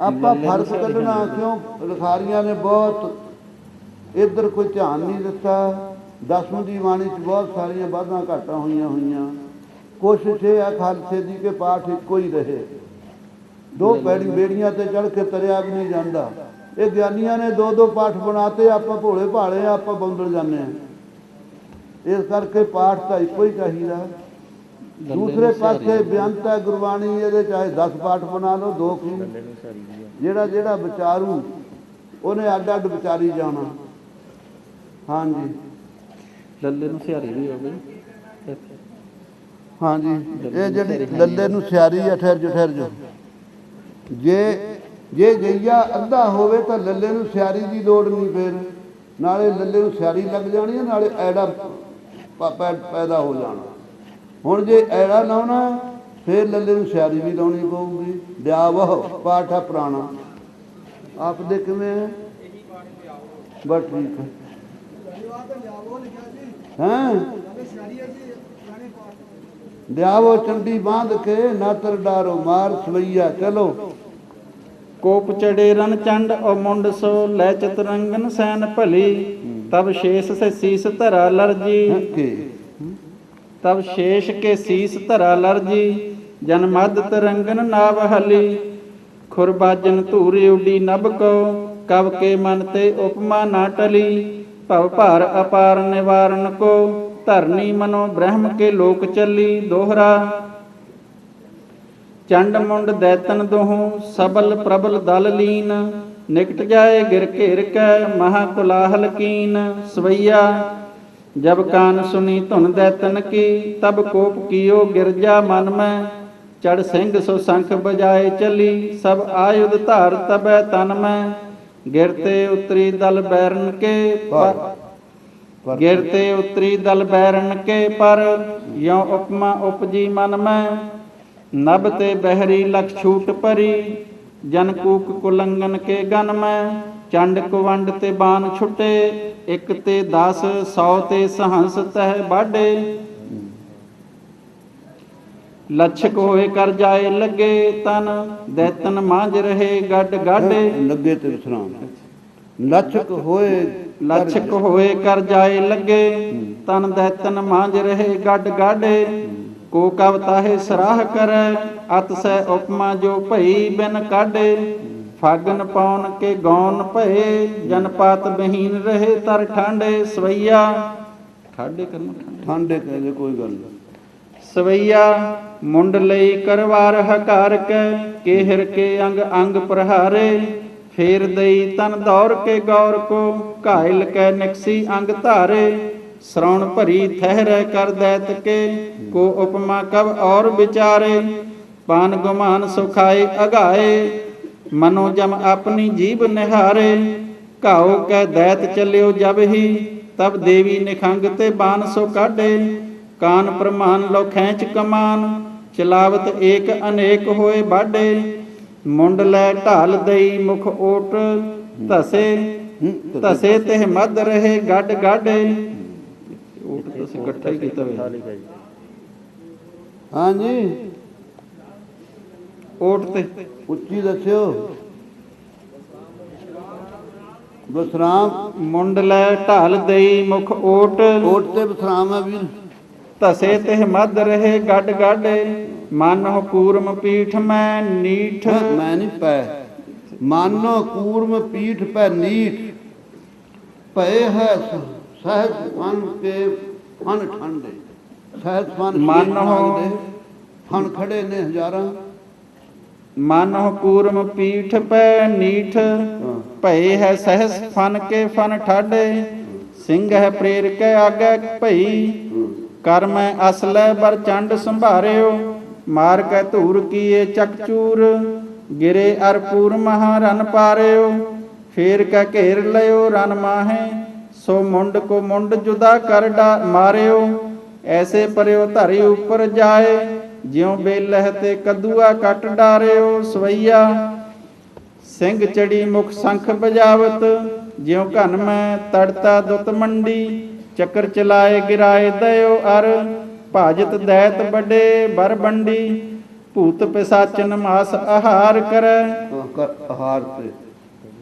[SPEAKER 2] ਆਪਾਂ ਫਰਕ ਕੱਢਣਾ ਕਿਉਂ? ਲਿਖਾਰੀਆਂ ਨੇ ਬਹੁਤ ਇੱਧਰ ਕੋਈ ਧਿਆਨ ਨਹੀਂ ਦਿੱਤਾ। ਦਸਵੀਂ ਦੀ ਬਾਣੀ 'ਚ ਬਹੁਤ ਸਾਰੀਆਂ ਵਾਧਾਂ ਘਾਟਾਂ ਹੋਈਆਂ। ਕੋਸ਼ਿਸ਼ ਇਹ ਆ ਖਾਲਸੇ ਦੀ ਕਿ ਪਾਠ ਇੱਕੋ ਹੀ ਰਹੇ। ਦੋ ਪੈੜੀ ਬੇੜੀਆਂ ਤੇ ਚੜ੍ਹ ਕੇ ਤਰਿਆ ਵੀ ਨਹੀਂ ਜਾਂਦਾ। ਇਹ ਗਿਆਨੀਆਂ ਨੇ ਦੋ ਪਾਠ ਬਣਾਤੇ, ਆਪਾਂ ਭੋਲੇ ਭਾਲੇ ਆਪਾਂ ਬੰਦਲ ਜਾਂਦੇ ਹਾਂ। ਇਸ ਕਰਕੇ ਪਾਠ ਤਾਂ ਇੱਕੋ ਹੀ ਚਾਹੀਦਾ। ਦੂਸਰੇ ਪਾਸੇ ਬੇਅੰਤ ਹੈ ਗੁਰਬਾਣੀ, ਇਹਦੇ ਚਾਹੇ 10 ਪਾਠ ਬਣਾ ਲਓ, 2 ਕੀ। ਜਿਹੜਾ ਵਿਚਾਰੂ ਉਹਨੇ ਅੱਡ ਅੱਡ ਵਿਚਾਰੀ ਜਾਣਾ। ਹਾਂਜੀ
[SPEAKER 1] ਲੱਲੇ ਨੂੰ ਸਿਹਾਰੀ ਵੀ ਹੋਵੇ।
[SPEAKER 2] ਹਾਂਜੀ ਇਹ ਜਿਹੜੀ ਲੱਲੇ ਨੂੰ ਸਿਆਰੀ ਆ, ਠਹਿਰ ਜੋ ਜੇ ਜਈਆ ਅੱਧਾ ਹੋਵੇ ਤਾਂ ਲੱਲੇ ਨੂੰ ਸਿਆਰੀ ਦੀ ਲੋੜ ਨਹੀਂ। ਫਿਰ ਨਾਲੇ ਲੱਲੇ ਨੂੰ ਸਿਆਰੀ ਲੱਗ ਜਾਣੀ ਹੈ, ਨਾਲੇ ਐੜਾ ਪੈਦਾ ਹੋ ਜਾਣਾ। ਹੁਣ ਜੇ ਐੜਾ ਲਾਉਣਾ ਫਿਰ ਲੱਲੇ ਨੂੰ ਸਿਆਰੀ ਵੀ ਲਾਉਣੀ ਪਊਗੀ। ਲਿਆਵੋ ਪਾਠ ਆ ਪੁਰਾਣਾ। ਆਪ ਦੇ ਕਿਵੇਂ ਹੈ? ਬਸ ਠੀਕ ਹੈ। ਹੈਂ ਲਿਆਵੋ ਚੰਡੀ ਬਾਂਧ ਕੇ ਨਾ ਤਰ ਡਾਰੋ ਮਾਰ ਸਵਈਆ। ਚਲੋ
[SPEAKER 1] ਕੋਪ ਚੜੇ ਰਨ ਚੰਡ ਔ ਮੁੰਡ ਸੋ ਲੈ ਚਤਰੰਗਨ ਸੈਨ ਭਲੀ ਤਬ ਸ਼ੇਸ਼ ਸੇ ਸੀਸ ਧਰਾ ਲਰਜੀ ਤਬ ਸ਼ੇਸ਼ ਕੇ ਸੀਸ ਧਰਾ ਲਰਜੀ ਜਨ ਮਦ ਤਰੰਗਨ ਨਾਵ ਹਲੀ ਖੁਰਬਾਜਨ ਧੂਰੇ ਉਡੀ ਨਭ ਕੋ ਕਬ ਕੇ ਮਨ ਤੇ ਉਪਮਾ ਨਾ ਟਲੀ ਭਵ ਭਾਰ ਅਪਾਰ ਨਿਵਾਰਨ ਕੋ ਧਰਨੀ ਮਨੋ ਬ੍ਰਹਮ ਕੇ ਲੋਕ ਚੱਲੀ। ਦੋਹਰਾ ਚੰਡ ਮੁੰਡ ਦੈਤਨ ਦੋਹੋਂ ਸਬਲ ਪ੍ਰਬਲ ਦਲ ਲੀਨ ਨਿਕਟ ਜਾਏ ਗਿਰ ਘੇਰ ਕੈ ਮਹਾ ਕੁਲਾਹਲ ਕੀਨ। ਸਵਈਆ ਜਬ ਕਾਨ ਸੁਨੀ ਧੁਨ ਦੈਤਨ ਕੀ ਤਬ ਕੋਪ ਕੀਓ ਗਿਰਜਾ ਮਨ ਮੈਂ ਚੜ ਸਿੰਘ ਸੋ ਸੰਖ ਬਜਾਏ ਚੱਲੀ ਸਭ ਆਯੁਧ ਧਾਰ ਤਬੈ ਤਨ ਮੈਂ ਗਿਰਤੇ ਉਤਰੀ ਦਲ ਬੈਰਨ ਕੇ ਗਿਰਤੇ ਉਤਰੀ ਦਲ ਬੈਰਨ ਕੇ ਪਰ ਯੋ ਉਪਮਾ ਉਪਜੀ ਮਨ ਮੈਂ ਨਭ ਤੇ ਬਹਿਰੀ ਲਖ ਛੂਟ ਪਰੀ ਜਨ ਕੂਕ ਕੁਲੰਗਨ ਕੇ ਗਨ ਮੈਂ ਚੰਡ ਕੁਵੰਡ ਤੇ ਬਾਣ ਛੁੱਟੇ ਇੱਕ ਤੇ 10 100 ਤੇ ਸਹੰਸ ਤਹਿ ਬਾਢੇ ਲਛਕ ਹੋਏ ਕਰ ਜਾਏ ਲੱਗੇ ਤਨ ਦੈਤਨ ਮਾਂਜ ਰਹੇ ਗੱਡ ਗਾਡੇ।
[SPEAKER 2] ਲੱਗੇ ਤੇ ਵਿਸਰਾਮ
[SPEAKER 1] ਲਛਕ ਹੋਏ ਕਰ ਜਾਏ ਲੱਗੇ ਤਨ ਦੈਤਨ ਮਾਂਜ ਰਹੇ ਗੱਡ ਗਾਡੇ ਕੋ ਕਵ ਤਾਹੇ ਸਰਾਹ ਕਰੈ ਅਤ ਸੈ ਉਪਮਾ ਜੋ ਭਈ ਬਿਨ ਕਾਢੇ ਫਾਗਨ ਪਾਉਨ ਕੇ ਗੌਨ ਭਏ ਜਨਪਾਤ ਬਹੀਨ ਰਹੇ ਤਰ ਠਾਂਡੇ। ਸਵਈਆ ਠਾਡੇ ਕਰਨਾ
[SPEAKER 2] ਠਾਂਡੇ ਕਹਿੰਦੇ ਕੋਈ ਗੱਲ ਨਹੀਂ।
[SPEAKER 1] ਸਵਈਆ ਮੁੰਡ ਲਈ ਕਰਵਾਰ ਹਕਾਰ ਕੈ ਕੇਹਰ ਕੇ ਅੰਗ ਅੰਗ ਪ੍ਰਹਾਰੇ ਫੇਰ ਦਈ ਤਨ ਦੌਰ ਕੇ ਗੌਰ ਕੋ ਘਾਇਲ ਕੈ ਨਿਕਸੀ ਅੰਗ ਧਾਰੇ ਸ਼ਰਉਣ ਭਰੀ ਠਹਿਰੈ ਕਰ ਦੈਤ ਕੇ ਕੋ ਉਪਮਾ ਕਬ ਔਰ ਵਿਚਾਰੇ ਪਾਨ ਗੁਮਾਨ ਸੁਖਾਏ ਅਗਾਏ ਮਨੋ ਜਮ ਆਪਣੀ ਜੀਬ ਨਿਹਾਰੇ ਘਾਉ ਕੈ ਦੈਤ ਚੱਲਿਓ ਜਬ ਹੀ ਤਬ ਦੇਵੀ ਨਿਖੰਗ ਤੇ ਬਾਨ ਸੋ ਕਾਢੇ ਕਾਨ ਪ੍ਰਮਾਨ ਲੋ ਖੈਂਚ ਕਮਾਨ ਚਲਾਵਤ ਏਕ ਅਨੇਕ ਹੋਏ ਬਾਢੇ ਮੁੰਡ ਲੈ ਢਾਲ ਦਈ ਮੁਖ ਓਟ ਧਸੇ ਤੇ ਮਦ ਰਹੇ ਗੱਡ ਗਾਡੇ। ਓਟ ਤੁਸੀਂ ਇਕੱਠਾ ਹੀ ਕੀਤਾ ਵੇ।
[SPEAKER 2] ਹਾਂਜੀ
[SPEAKER 1] ਓਟ ਤੇ
[SPEAKER 2] ਉੱਚੀ ਦੱਸਿਓ। ਵਿਸਰਾਮ
[SPEAKER 1] ਮੁੰਡ ਲੈ ਢਾਲ ਦੇਈ ਮੁਖ ਓਟ
[SPEAKER 2] ਓਟ ਤੇ ਵਿਸਰਾਮ ਹੈ ਵੀਰ।
[SPEAKER 1] ਧਸੇ ਤਿਹ ਮਦ ਰਹੇ ਗੱਡ ਗਾਡੇ ਮਾਨੋ ਕੂਰਮ ਪੀਠ ਮੈਂ ਨੀਠ
[SPEAKER 2] ਮੈਂ ਨਹੀਂ ਪੈ ਮਾਨੋ ਕੂਰਮ ਪੀਠ ਪੈ ਨੀਠ ਪਏ ਹੈ ਸਹਿਜ ਫਨ ਕੇ ਫਨ ਠੰਡੇ ਸਹਿਜ ਫਨ
[SPEAKER 1] ਮਾਨੋ
[SPEAKER 2] ਦੇ ਫਨ ਖੜੇ ਨੇ ਹਜ਼ਾਰਾਂ
[SPEAKER 1] ਮਾਨੋ ਕੂਰਮ ਪੀਠ ਪੈ ਨੀਠ ਭਏ ਹੈ ਸਹਿਸ ਫਨ ਕੇ ਫਨ ਠਾਡੇ ਸਿੰਘ ਹੈ ਪ੍ਰੇਰ ਕੇ ਆਗੇ ਭਈ ਕਰ ਮੈਂ ਅਸਲੇ ਬਰ ਚੰਡ ਸੰਭਾਰਿਓ ਮਾਰ ਕੇ ਧੂਰ ਕੀਏ ਚਕਚੂਰ ਗਿਰੇ ਅਰ ਪੂਰ ਮਹਾ ਰਨ ਪਾਰਿਓ ਫੇਰ ਕੇ ਘੇਰ ਲਿਓ ਰਨ ਮਾਹੇ ਸੋ ਮੁੰਡ ਕੋ ਮੁੰਡ ਜੁਦਾ ਕਰ ਮਾਰਿਓ ਐਸੇ ਪਰਿਓ ਧਰੀ ਉੱਪਰ ਜਾਏ ਜਿਉ ਬੇਲਹ ਤੇ ਕਦੂਆ ਕੱਟ ਡਾਰਿਓ ਸਵਈਆ ਸਿੰਘ ਚੜੀ ਮੁਖ ਸੰਖ ਬਜਾਵਤ ਜਿਉ ਘਨ ਮੈਂ ਤੜਤਾ ਦੁੱਤ ਮੰਡੀ ਚੱਕਰ ਚਲਾਏ ਗਿਰਾਏ ਦਇਓ ਅਰ ਭਾਜਤ ਦੈਤ ਵੱਡੇ ਬਰ ਬੰਡੀ ਭੂਤ ਪਿਸਾਚਨ ਮਾਸ ਆਹਾਰ ਕਰੈ
[SPEAKER 2] ਆਹਾਰ ਤੇ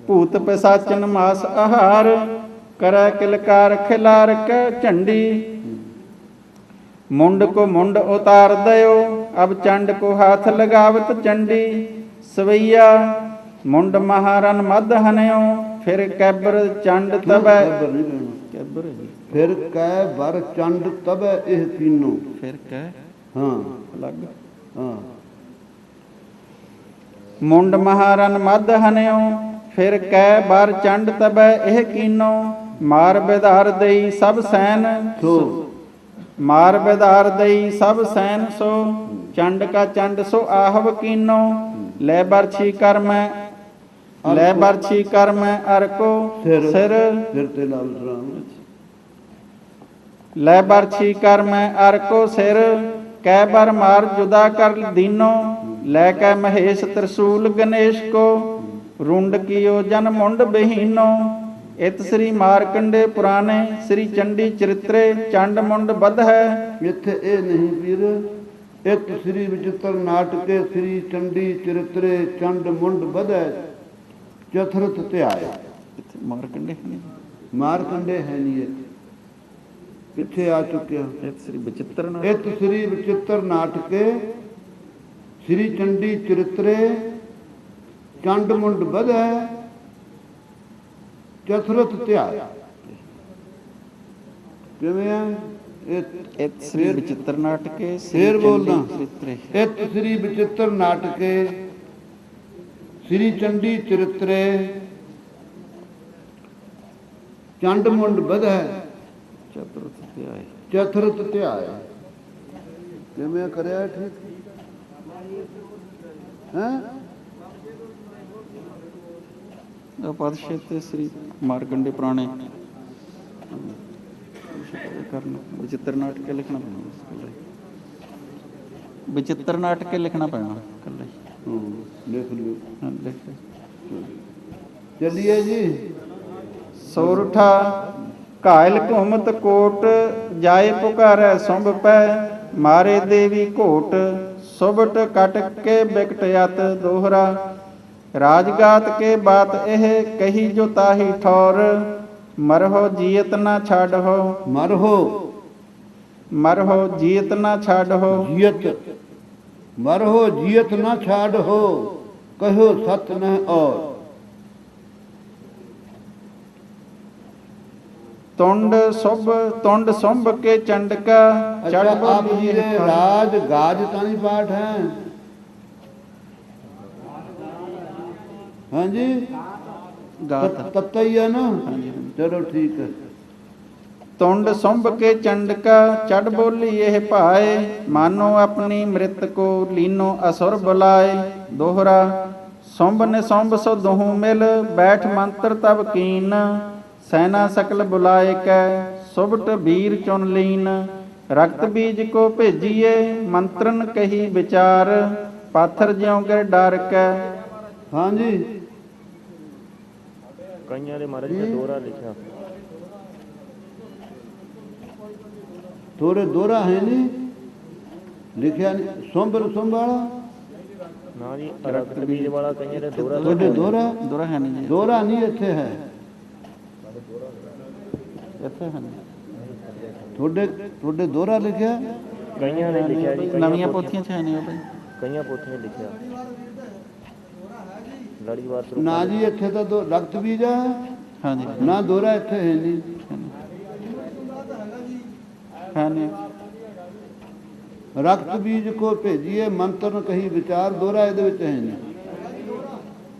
[SPEAKER 1] ਭੂਤ ਪਿਸਾਚਨ ਮਾਸ ਆਹਾਰ ਕਰੈ ਕਿਲਕਾਰ ਖਿਲਾਰ ਕੈ ਝੰਡੀ ਮੁੰਡ ਕੋ ਮੁੰਡ ਉਤਾਰ ਦਇਓ ਅਬ ਚੰਡ ਕੋ ਹਾਥ ਲਗਾਵਤ ਚੰਡੀ ਸਵਈਆ ਮੁੰਡ ਮਹਾਰਨ ਮਦ ਹਨਿਓ ਫਿਰ ਕੈਬਰ ਚੰਡ ਤਬੈ ਕੈਬਰ
[SPEAKER 2] ਫਿਰ ਕਹਿ ਬਰ ਚੰਡ ਤਬੈ ਇਹ ਕੀਨੋ
[SPEAKER 1] ਫਿਰ ਕਹਿ
[SPEAKER 2] ਹਾਂ
[SPEAKER 1] ਲੱਗ
[SPEAKER 2] ਹਾਂ
[SPEAKER 1] ਮੁੰਡ ਮਹਾਰਨ ਮਦ ਹਨਿਓ ਫਿਰ ਕਹਿ ਬਰ ਚੰਡ ਤਬੈ ਇਹ ਕੀਨੋ ਮਾਰ ਬਿਧਾਰ ਦਈ ਸਭ ਸੈਨ
[SPEAKER 2] ਸੋ
[SPEAKER 1] ਮਾਰ ਬਿਧਾਰ ਦਈ ਸਭ ਸੈਨ ਸੋ ਚੰਡ ਕਾ ਚੰਡ ਸੋ ਆਹਵ ਕੀਨੋ ਲੈ ਬਰਛੀ ਕਰ ਮੈਂ ਲੈ ਬਰਛੀ ਕਰ ਮੈਂ ਅਰ ਕੋ ਸਿਰ
[SPEAKER 2] ਸਿਰ ਤੇ ਲਾਲ ਸਰਾਮ
[SPEAKER 1] ਲੈ ਬਰਛੀ ਕਰ ਮੈਂ ਅਰ ਕੋ ਸਿਰ ਕੈ ਬਰ ਮਾਰ ਜੁਦਾ ਕਰ ਦੀਨੋ ਲੈ ਕੇ ਮਹੇਸ਼ ਤਰਸੂਲ ਗਣੇਸ਼ ਕੋ ਰੁੰਡ ਕੀਓ ਜਨ ਮੁੰਡ ਬਹੀਨੋ ਇਤ ਸ੍ਰੀ ਮਾਰਕੰਡੇ ਪੁਰਾਣੇ ਸ੍ਰੀ ਚੰਡੀ ਚਰਿਤਰੇ ਚੰਡ ਮੁੰਡ ਬਧ ਹੈ।
[SPEAKER 2] ਇੱਥੇ ਇਹ ਨਹੀਂ ਵੀਰ ਇਤ ਸ੍ਰੀ ਵਿਚਿਤ੍ਰ ਨਾਟਕੇ ਸ੍ਰੀ ਚੰਡੀ ਚਰਿਤਰੇ ਚੰਡ ਮੁੰਡ ਬਧ ਹੈ ਚਤੁਰਥ ਧਿਆਇਆ
[SPEAKER 1] ਇੱਥੇ ਮਾਰਕੰਡੇ
[SPEAKER 2] ਮਾਰਕੰਡੇ ਹੈ ਨਹੀਂ ਇੱਥੇ ਪਿੱਛੇ ਆ ਚੁੱਕਿਆ
[SPEAKER 1] ਇਤ ਸ੍ਰੀ ਵਿਚਿਤ੍ਰ
[SPEAKER 2] ਇਤ ਸ੍ਰੀ ਵਿਚਿਤ੍ਰ ਨਾਟਕੇ ਸ੍ਰੀ ਚੰਡੀ ਚਰਿਤਰੇ ਚੰਡ ਮੁੰਡ ਬਧ ਹੈ ਚਤੁਰਥ ਧਿਆਇਆ ਕਿਵੇਂ ਆ
[SPEAKER 1] ਇਤ ਸ੍ਰੀ ਵਿਚਿਤ੍ਰ ਨਾਟਕੇ
[SPEAKER 2] ਫੇਰ ਬੋਲਦਾ
[SPEAKER 1] ਚਰਿਤਰੇ
[SPEAKER 2] ਇਤ ਸ੍ਰੀ ਵਿਚਿਤ੍ਰ ਨਾਟਕੇ ਸ੍ਰੀ ਚੰਡੀ ਚਰਿਤਰੇ ਚੰਡ ਮੁੰਡ ਬਧ ਹੈ
[SPEAKER 1] ਚਤੁਰਥ ਧਿਆਏ
[SPEAKER 2] ਚਤੁਰਥ ਧਿਆਇਆ ਕਿਵੇਂ ਕਰਿਆ ਠੀਕ ਹੈ
[SPEAKER 1] ਪਾਤਸ਼ਾਹ ਤੇ ਸ੍ਰੀ ਮਾਰਕੰਡੇ ਪੁਰਾਣੇ ਕਰਨਾ ਵਿਚਿਤ੍ਰ ਨਾਟਕ ਲਿਖਣਾ ਪੈਣਾ ਵਿਚਿਤ੍ਰ ਨਾਟਕ ਲਿਖਣਾ ਪੈਣਾ ਕੱਲਾ
[SPEAKER 2] ਲਿਖ ਲਿਓ
[SPEAKER 1] ਹਾਂ ਲਿਖ
[SPEAKER 2] ਚੱਲੀਏ ਜੀ
[SPEAKER 1] ਸੋਰਠਾ ਘਾਇਲ ਘੁਮਤ ਕੋਟ ਜਾਏ ਪੁਕਾਰੈ ਸੁੰਭ ਪੈ ਮਾਰੇ ਦੇਵੀ ਘੋਟ ਸੁਬਟ ਕਟ ਕੇ ਬਿਕਟ ਅਤ ਦੋਹਰਾ ਰਾਜਗਾਤ ਕੇ ਬਾਤ ਇਹ ਕਹੀ ਜੋ ਤਾਹੀ ਠੌਰ ਮਰਹੋ ਜੀਅਤ ਨਾ ਛੱਡਹੋ ਮਰਹੋ ਜੀਅਤ ਨਾ ਛੱਡਹੋ
[SPEAKER 2] ਜੀਅਤ ਮਰਹੋ ਜੀਅਤ ਨਾ ਛਾੜਹੋ ਕਹੋ ਸਤ ਨਹਿ ਔਰ
[SPEAKER 1] ਤੁੰਡ ਸੁੰਭ ਕੇ ਚੰਡਕਾ ਚੜ
[SPEAKER 2] ਆਪ ਜੀ ਦੇ ਰਾਜ ਗਾਜ ਤਾਂ ਨਹੀਂ ਪਾਠ ਹੈ ਹਾਂਜੀ
[SPEAKER 1] ਗਾਤ
[SPEAKER 2] ਤੱਤਾ ਹੀ ਹੈ ਨਾ ਚਲੋ ਠੀਕ ਹੈ
[SPEAKER 1] ਤੁੰਡ ਸੁੰਭ ਕੇ ਚੰਡਕਾ ਚੜ ਬੋਲੀ ਇਹ ਭਾਏ ਮਾਨੋ ਆਪਣੀ ਮ੍ਰਿਤ ਕੋ ਲੀਨੋ ਅਸੁਰ ਬੁਲਾਏ ਦੋਹਰਾ ਸੁੰਭ ਨੇ ਸੁੰਭ ਸੋ ਦੋਹੂ ਮਿਲ ਬੈਠ ਮੰਤਰ ਤਬ ਕੀਨ ਸੈਨਾ ਸਕਲ ਬੁਲਾਏ ਕੈ ਸੁਭਟ ਵੀਰ ਚੁਨ ਲੀਨ ਰਕਤ ਬੀਜ ਕੋ ਭੇਜੀਏ ਮੰਤਰਨ ਕਹੀ ਵਿਚਾਰ ਪਾਥਰ ਜਿਉ ਕਰ ਡਰ ਕੈ
[SPEAKER 2] ਹਾਂਜੀ
[SPEAKER 3] ਕਈਆਂ ਦੇ ਮਹਾਰਾਜ ਨੇ ਦੋਹਰਾ ਲਿਖਿਆ
[SPEAKER 2] ਥੋੜੇ ਦੋਹਰਾ ਹੈ ਨਹੀਂ ਲਿਖਿਆ ਨਹੀਂ ਸੁੰਭ ਵਾਲਾ
[SPEAKER 3] ਨਾ ਜੀ ਰਕਤ ਬੀਜ ਵਾਲਾ ਕਈਆਂ ਦੇ ਦੋਹਰਾ
[SPEAKER 2] ਤੁਹਾਡੇ ਦੋਹਰਾ
[SPEAKER 1] ਦੋਹਰਾ ਹੈ ਨਹੀਂ ਜੀ
[SPEAKER 2] ਦੋਹਰਾ ਨਹੀਂ ਇੱਥੇ ਹੈ
[SPEAKER 1] ਇੱਥੇ ਹਨ
[SPEAKER 2] ਤੁਹਾਡੇ ਦੋਹਰਾ ਲਿਖਿਆ?
[SPEAKER 3] ਕਈਆਂ ਨੇ ਲਿਖਿਆ ਜੀ,
[SPEAKER 1] ਨਵੀਆਂ ਪੋਥੀਆਂ 'ਚ ਹੈ ਨਹੀਂ ਬਾਬਾ ਜੀ।
[SPEAKER 3] ਕਈਆਂ ਪੋਥੀਆਂ ਲਿਖਿਆ ਲੜੀਵਾਰ ਸਰੂਪਾਂ
[SPEAKER 2] ਨਾ ਜੀ ਇੱਥੇ ਤਾਂ ਰਕਤ ਬੀਜ ਆ,
[SPEAKER 1] ਹਾਂਜੀ
[SPEAKER 2] ਨਾ ਦੋਹਰਾ ਇੱਥੇ ਹੈ ਨਹੀਂ।
[SPEAKER 1] ਹੈ ਨਹੀਂ
[SPEAKER 2] ਰਕਤ ਬੀਜ ਕੋ ਭੇਜੀਏ ਮੰਤਰ ਕਹੀ ਵਿਚਾਰ, ਦੋਹਰਾ ਇਹਦੇ ਵਿੱਚ ਹੈ ਨਹੀਂ।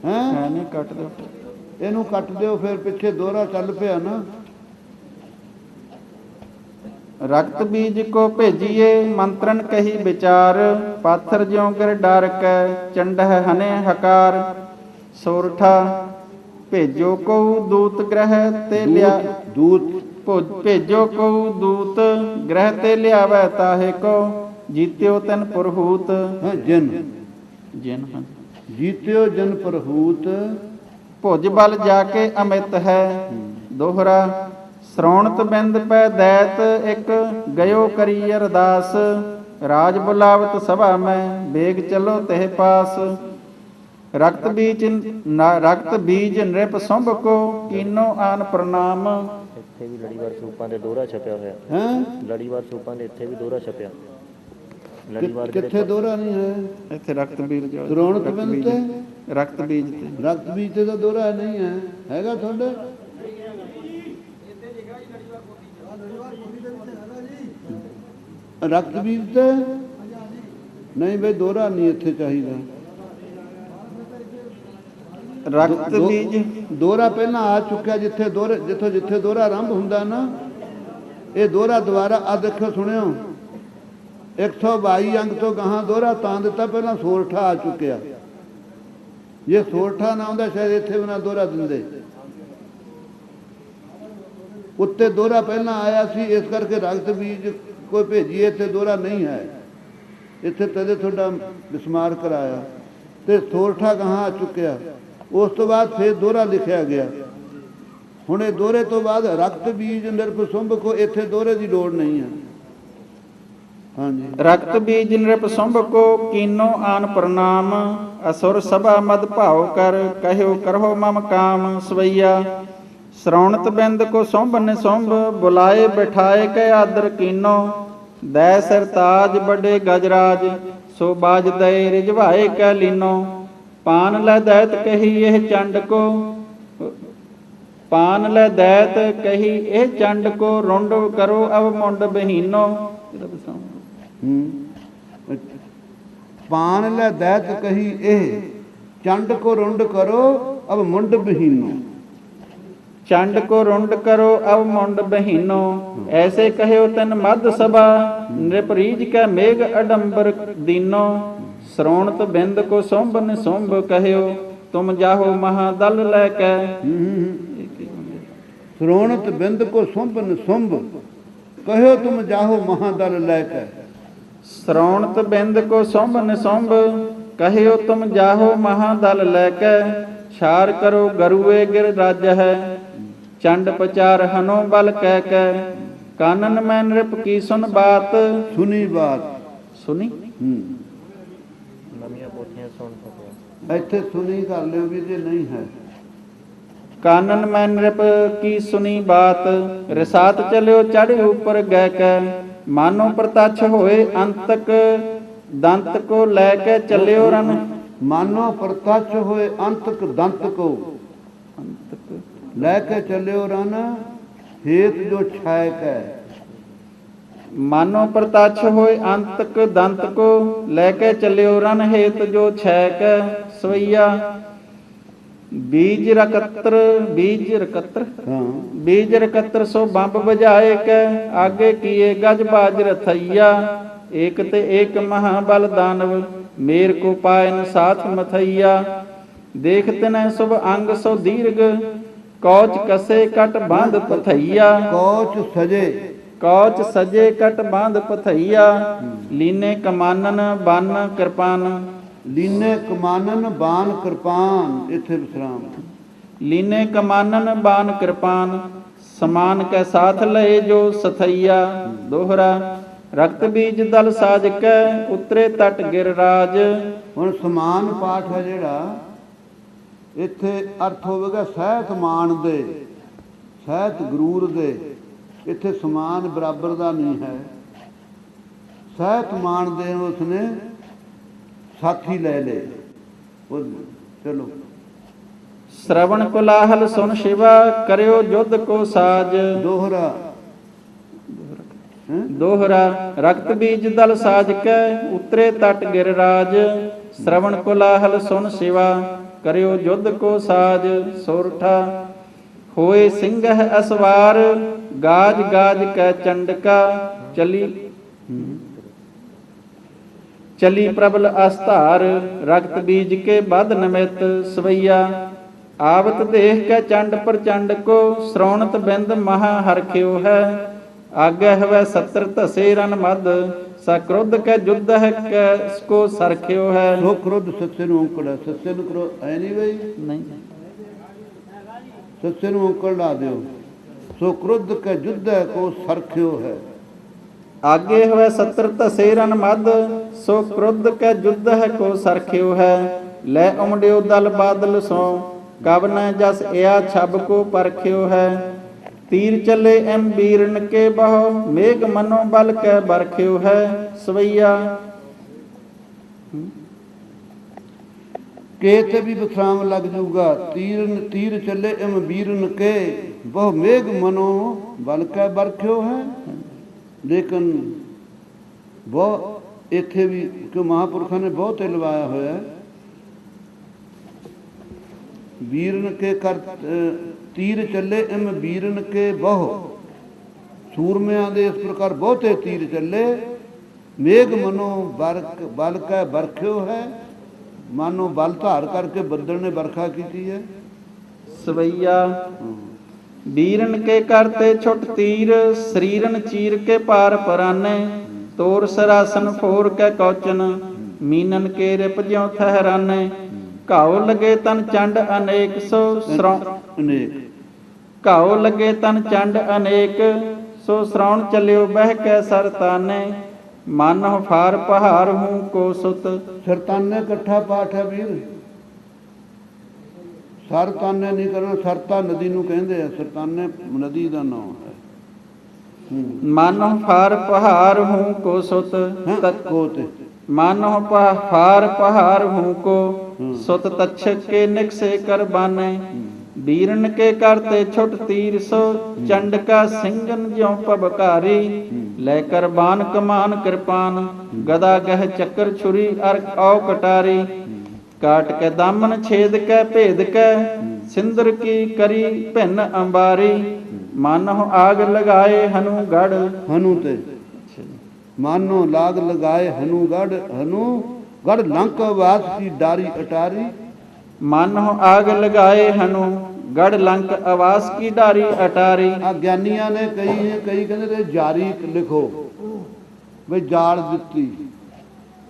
[SPEAKER 1] ਹੈ ਨਹੀਂ, ਕੱਟ ਦਿਓ।
[SPEAKER 2] ਇਹਨੂੰ ਕੱਟ ਦਿਓ, ਫਿਰ ਪਿੱਛੇ ਦੋਹਰਾ ਚੱਲ ਪਿਆ ਨਾ।
[SPEAKER 1] ਰਕਤ ਬੀਜ ਕੋ ਭੇਜੀਏ ਮੰਤਰਨ ਕਹੀ ਵਿਚਾਰ, ਪਾਥਰ ਜਿਉ ਗਿਰ ਡਰ ਕੈ ਚੰਡਹ ਹਨੇ ਹਕਾਰ। ਸੋਰਠਾ ਭੇਜੋ ਕਉ ਦੂਤ ਗ੍ਰਹਿ ਤੇ ਲਿਆ, ਭੇਜੋ ਕਉ ਦੂਤ ਗ੍ਰਹਿ ਤੇ ਲਿਆਵੈ ਤਾਹੇ ਕੋ, ਜੀਤਿਓ ਤਨ ਪੁਰਹੂਤ।
[SPEAKER 2] ਜਿਨ
[SPEAKER 1] ਹਾਂ
[SPEAKER 2] ਜੀਤਿਓ ਜਨ ਪੁਰਹੂਤ।
[SPEAKER 1] ਭੁਜ ਬਲ ਜਾ ਕੇ ਅਮਿਤ ਹੈ। ਦੋਹਰਾ ਸ਼੍ਰੋਣਤ ਬਿੰਦ ਪੈ ਦੈਤ ਇੱਕ, ਗਇਓ ਕਰੀ ਅਰਦਾਸ। ਰਾਜ ਬੁਲਾਵਤ ਸਭਾ ਮੈਂ, ਵੇਗ ਚਲੋ ਤਹਿ ਪਾਸ। ਰਕਤ ਬੀਜ ਨ੍ਰਿਪ ਸੁੰਭ ਕੋ, ਕੀਨੋ ਆਨ ਪ੍ਰਣਾਮ।
[SPEAKER 3] ਇੱਥੇ ਵੀ ਲੜੀਵਾਰ ਸਰੂਪਾਂ ਦੇ ਦੋਹਰਾ ਛਪਿਆ ਹੋਇਆ। ਲੜੀਵਾਰ ਸਰੂਪਾਂ ਦੇ ਇੱਥੇ ਵੀ ਦੋਹਰਾ ਛਪਿਆ। ਲੜੀਵਾਰ
[SPEAKER 2] ਕਿੱਥੇ ਦੋਹਰਾ ਨਹੀਂ ਹੈ?
[SPEAKER 1] ਇੱਥੇ ਰਕਤ ਬੀਜ
[SPEAKER 2] ਸ਼੍ਰੋਣਤ ਬਿੰਦ ਤੇ
[SPEAKER 1] ਰਕਤ ਬੀਜ ਤੇ,
[SPEAKER 2] ਰਕਤ ਬੀਜ ਤੇ ਤਾਂ ਦੋਹਰਾ ਨਹੀਂ ਹੈ। ਹੈਗਾ ਤੁਹਾਡੇ? ਰਕਤ ਬੀਜ ਤੇ ਨਹੀਂ ਬਈ, ਦੋਹਰਾ ਨਹੀਂ ਇੱਥੇ ਚਾਹੀਦਾ।
[SPEAKER 1] ਰਕਤ ਬੀਜ
[SPEAKER 2] ਦੋਹਰਾ ਪਹਿਲਾਂ ਆ ਚੁੱਕਿਆ, ਜਿੱਥੇ ਦੋਹਰਾ ਆਰੰਭ ਹੁੰਦਾ ਨਾ, ਇਹ ਦੋਹਰਾ ਦੁਬਾਰਾ ਆ ਦੇਖੋ, ਸੁਣਿਓ 122 ਅੰਗ ਤੋਂ ਗਾਹਾਂ ਦੋਹਰਾ ਤਾਂ ਦਿੱਤਾ, ਪਹਿਲਾਂ ਸੋਰਠਾ ਆ ਚੁੱਕਿਆ। ਜੇ ਸੋਰਠਾ ਨਾ ਆਉਂਦਾ ਸ਼ਾਇਦ ਇੱਥੇ ਵੀ ਨਾ ਦੋਹਰਾ ਦਿੰਦੇ। ਉੱਤੇ ਦੋਹਰਾ ਪਹਿਲਾਂ ਆਇਆ ਸੀ, ਇਸ ਕਰਕੇ ਰਕਤ ਬੀਜ ਕੋਈ ਭੇਜੀਏ, ਇੱਥੇ ਦੋਹਰਾ ਨਹੀਂ ਹੈ। ਇੱਥੇ ਤਦੇ ਤੁਹਾਡਾ ਬਿਸਮਾਰ ਕਰਾਇਆ ਤੇ ਸੋਰਠਾ ਗਾਹਾਂ ਆ ਚੁੱਕਿਆ। ਉਸ ਤੋਂ ਬਾਅਦ ਫਿਰ ਦੋਹਰਾ ਲਿਖਿਆ ਗਿਆ। ਹੁਣ ਇਹ ਦੋਹਰੇ ਤੋਂ ਬਾਅਦ ਰਕਤ ਬੀਜ ਨਿਰਪ ਸੁੰਭ ਕੋ, ਇੱਥੇ ਦੋਹਰੇ ਦੀ ਲੋੜ ਨਹੀਂ ਹੈ। ਹਾਂਜੀ,
[SPEAKER 1] ਰਕਤ ਬੀਜ ਨਿਰਪ ਸੁੰਭ ਕੋ, ਕੀਨੋ ਆਨ ਪ੍ਰਣਾਮ। ਅਸੁਰ ਸਭਾ ਮਦ ਭਾਉ ਕਰ, ਕਹਿਓ ਕਰੋ ਮਮ ਕਾਮ। ਸਵਈਆ ਸ਼੍ਰੋਣਤ ਬਿੰਦ ਕੋ ਸੁੰਭ ਨਿਸੁੰਭ, ਬੁਲਾਏ ਬਿਠਾਏ ਕੈ ਆਦਰ ਕੀਨੋ। ਦੈ ਸਰਤਾਜ ਬੜੇ ਗਜਰਾਜ, ਸੋ ਬਾਜ ਦਏ ਰਿਜਵਾਏ ਕੈ ਲੀਨੋ। ਪਾਨ ਲੈ ਦੈਤ ਕਹੀ ਇਹ ਚੰਡ ਕੋ, ਪਾਨ ਲੈ ਦੈਤ ਕਹੀ ਇਹ ਚੰਡ ਕੋ। ਰੁੰਡ ਕਰੋ ਅਵ ਮੁੰਡ ਬਹੀਨੋ।
[SPEAKER 2] ਪਾਨ ਲੈ ਦੈਤ ਕਹੀ ਇਹ ਚੰਡ ਕੋ, ਰੁੰਡ ਕਰੋ ਅਬ ਮੁੰਡ ਬਹੀਨੋ।
[SPEAKER 1] ਚੰਡ ਕੋ ਰੁੰਡ ਕਰੋ ਅਵ ਮੁੰਡ ਬਹੀਨੋ। ਐਸੇ ਕਹਿਓ ਤਨ ਮਦ ਸਭਾ, ਨਿਰਪ ਰੀਝ ਕੈ ਮੇਘ ਅਡੰਬਰ ਦੀਨੋ। ਸ਼੍ਰੋਣਤ ਬਿੰਦ ਕੋ ਸੁੰਭ ਨਿਸੁੰਭ, ਕਹਿਓ ਤੁਮ ਜਾਹੋ ਮਹਾਦਲ ਲੈ ਕੈ।
[SPEAKER 2] ਸ਼੍ਰੋਣਤ ਬਿੰਦ ਕੋ ਸੁੰਭ ਨਿਸੁੰਭ, ਕਹਿਓ ਤੁਮ ਜਾਹੋ ਮਹਾਦਲ ਲੈ ਕੈ।
[SPEAKER 1] ਸ਼੍ਰੋਣਤ ਬਿੰਦ ਕੋ ਸੁੰਭ ਨਿਸੁੰਭ, ਕਹਿਓ ਤੁਮ ਜਾਹੋ ਮਹਾਦਲ ਲੈ ਕੈ। ਛਾਰ ਕਰੋ ਗਰੂਏ ਗਿਰ ਰਾਜ ਹੈ, ਚੰਡ ਪਚਾਰ ਹਨੋ ਬਲ ਕਹਿ ਕੈ। ਕਾਨਨ ਮੈਂ ਨ੍ਰਿਪ ਕੀ ਸੁਨ ਬਾਤ,
[SPEAKER 2] ਸੁਣੀ ਬਾਤ
[SPEAKER 1] ਸੁਣੀ।
[SPEAKER 3] ਨਵੀਆਂ ਪੋਥੀਆਂ ਸੁਣ ਸਕਦੇ।
[SPEAKER 2] ਇੱਥੇ ਸੁਣੀ ਕਰ ਲਿਓ ਵੀ ਜੇ ਨਹੀਂ ਹੈ।
[SPEAKER 1] ਕਾਨਨ ਮੈਂ ਨ੍ਰਿਪ ਕੀ ਸੁਣੀ ਬਾਤ, ਰਸਾਤ ਚਲਿਓ ਚੜ੍ਹ ਉੱਪਰ ਗੈ ਕੈ। ਮਾਨੋ ਪ੍ਰਤੱਛ ਹੋਏ ਅੰਤਕ, ਦੰਤ ਕੋ ਲੈ ਕੇ ਚੱਲਿਓ ਰਨ।
[SPEAKER 2] ਮਾਨੋ ਪ੍ਰਤੱਛ ਹੋਏ ਅੰਤਕ, ਦੰਤ ਕੋ ਲੈ ਕੇ ਚੱਲਿਓ ਰਨ। ਹੇਤ ਜੋ ਛਾਇਕ ਹੈ।
[SPEAKER 1] ਮਾਨੋ ਪ੍ਰਤੱਛ ਹੋਏ ਅੰਤਕ, ਦੰਤ ਕੋ ਲੈ ਕੇ ਚੱਲਿਓ ਰਨ। ਹੇਤ ਜੋ ਛੈਕ। ਸਵਈਆ ਬੀਜ ਰਕਤਰ,
[SPEAKER 2] ਹਾਂ,
[SPEAKER 1] ਬੀਜ ਰਕਤਰ ਸੋ ਬੰਬ ਬਜਾਏ ਕੈ। ਆਗੇ ਕੀਏ ਗਜ ਬਾਜ ਰਥਈਆ, ਏਕ ਤੇ ਏਕ ਮਹਾਬਲ ਦਾਨਵ। ਮੇਰ ਕੋ ਪਾਇਨ ਸਾਥ ਮਥਈਆ, ਦੇਖ ਤਨੈ ਸੁਭ ਅੰਗ ਸੋ ਦੀਰਘ। ਕੌਚ ਕਸੇ ਕਟ ਬਾਂਧ ਪਥਈਆ, ਕੌਚ ਸਜੇ ਕਟ ਬਾਂਧ ਪਥਈਆ। ਲੀਨੇ ਕਮਾਨਨ ਬਨ ਕਿਰਪਾਨ,
[SPEAKER 2] ਲੀਨੇ ਕਮਾਨਨ ਬਾਨ ਕਿਰਪਾਨ। ਇੱਥੇ ਵਿਸਰਾਮ।
[SPEAKER 1] ਲੀਨੇ ਕਮਾਨਨ ਬਾਨ ਕਿਰਪਾਨ, ਸਮਾਨ ਕੈ ਸਾਥ ਲਏ ਜੋ ਸਥਈਆ। ਦੋਹਰਾ ਰਕਤ ਬੀਜ ਦਲ ਸਾਜ ਕੈ, ਉਤਰੇ ਤਟ ਗਿਰ ਰਾਜ।
[SPEAKER 2] ਹੁਣ ਸਮਾਨ ਪਾਠ ਹੈ ਜਿਹੜਾ, ਇੱਥੇ ਅਰਥ ਹੋਵੇਗਾ ਸਹਿਤ ਮਾਨ ਦੇ, ਸਹਿਤ ਗਰੂਰ ਦੇ। ਇੱਥੇ ਸਮਾਨ ਬਰਾਬਰ ਦਾ ਨਹੀਂ ਹੈ। ਸਹਿਤ ਮਾਨ ਦੇ ਉਸਨੇ ਸਾਥੀ ਲੈ ਲਏ। ਉਹ ਚਲੋ
[SPEAKER 1] श्रवण कोलाहल सुन शिवा करियो युद्ध को साज।
[SPEAKER 2] ਦੋਹਰਾ
[SPEAKER 1] दोहरा रक्त बीज दल साज के उतरे तट गिरराज। श्रवण कोलाहल सुन शिवा करियो युद्ध को साज। सोरठा होए सिंह असवार गाज गाज कै चंडका। चली प्रबल अस्तार रक्त बीज के बद नमित। सवैया आवत देख के चंड प्रचंड को श्रवणत बिंद महा हरख्यो है। आगे हवै सत्र धसे रन मद सा क्रोध कै युद्ध है को सरख्यो है।
[SPEAKER 2] ਸੋ ਕ੍ਰੋਧ ਸੱਸੇ ਨੂੰ ਔਂਕੜ, ਸੱਸੇ ਨੂੰ ਕਰੋ ਐ ਨਹੀਂ ਬਈ,
[SPEAKER 1] नहीं
[SPEAKER 2] ਸੱਸੇ ਨੂੰ ਔਂਕੜ ਲਾ ਦਿਓ। ਸੋ ਕ੍ਰੋਧ ਕੈ ਯੁੱਧ ਕੋ ਸਰਖਿਓ ਹੈ।
[SPEAKER 1] आगे हवै सत्र धसे रन मद सो क्रोध कै युद्ध है को सरख्यो है। लै उमड़ियो दल बादल सो कब न जस या छब को परख्यो है। तीर चले एम बीरन के बहो मेघ मनो बल कै बरख्यो है। सवैया
[SPEAKER 2] ਕੇ ਤੇ ਵੀ ਵਿਸਰਾਮ ਲੱਗ ਜਾਊਗਾ। ਤੀਰ ਚੱਲੇ ਇਮ ਵੀਰਨ ਕੇ ਬਹੁ ਮੇਘ ਮਨੋ ਬਲ ਕੈ ਬਰਖਿਓ ਹੈ। ਲੇਕਿਨ ਬਹੁਤ ਇੱਥੇ ਵੀ ਕਿ ਮਹਾਂਪੁਰਖਾਂ ਨੇ ਬਹੁਤ ਹੀ ਲਵਾਇਆ ਹੋਇਆ। ਵੀਰਨ ਕੇ ਕਰ ਤੀਰ ਚੱਲੇ ਇਮ ਵੀਰਨ ਕੇ ਬਹੁ, ਸੂਰਮਿਆਂ ਦੇ ਇਸ ਪ੍ਰਕਾਰ ਬਹੁਤੇ ਤੀਰ ਚੱਲੇ। ਮੇਘ ਮਨੋ ਬਲ ਕੈ ਬਰਖਿਓ ਹੈ। ਮਾਨੋ ਬਲ ਧਾਰ ਕਰਕੇ ਬੱਦਲ ਨੇ ਵਰਖਾ ਕੀਤੀ ਹੈ।
[SPEAKER 1] सवैया बीरन के करते छुट तीर शरीरन चीर के पार पराने। तोर सरासन फोर के कौचन मीनन के रिप ज्यों ठहराने। घाव लगे तन चंड अनेक सो
[SPEAKER 2] ਅਨੇਕ
[SPEAKER 1] घाव लगे तन चंड अनेक सो श्रवण चलियो बह के सरताने। मन फार पहाड़ हूँ को सुत।
[SPEAKER 2] ਸਰਤਾਨੇ ਇਕੱਠਾ ਪਾਠ ਹੈ ਵੀਰ। ਸਰਤਾਨੇ ਨਹੀਂ ਕਰਨਾ, ਸਰਤਾ ਨਦੀ ਨੂੰ ਕਹਿੰਦੇ ਆ, ਸਰਤਾਨੇ ਨਦੀ ਦਾ ਨਾਮ ਹੈ।
[SPEAKER 1] मन फार पहाड़ हूँ को सुत।
[SPEAKER 2] ਕੋ ਤੇ
[SPEAKER 1] मानो फार पहाड़ हूँ को सुत तक्षक के निकसे कर बाने। बीरन के करते छुट तीर सो चंड का सिंगन ज्यों पबकारी। लेकर बान कमान कृपान गदा गह चक्र छुरी अर औ कटारी। काट के दामन छेद के भेद के सिंदर की करी भिन्न अंबारी। मानो आग लगाए हनु गढ़।
[SPEAKER 2] ਹਨੂ ਤੇ ਮਾਨੋ ਲਾਗ ਲਗਾਏ ਹਨੂ ਗੜ ਲੰਕ ਵਾਸ ਕੀ ਡਾਰੀ ਅਟਾਰੀ।
[SPEAKER 1] मानो आग लगाए हनु गढ़ लंक आवास की डारी अटारी।
[SPEAKER 2] ਆ ਗਿਆਨੀਆਂ ਨੇ ਕਈ ਕਹਿੰਦੇ ਤੇ ਜਾਰੀ ਲਿਖੋ ਬਈ ਜਾਲ ਦਿੱਤੀ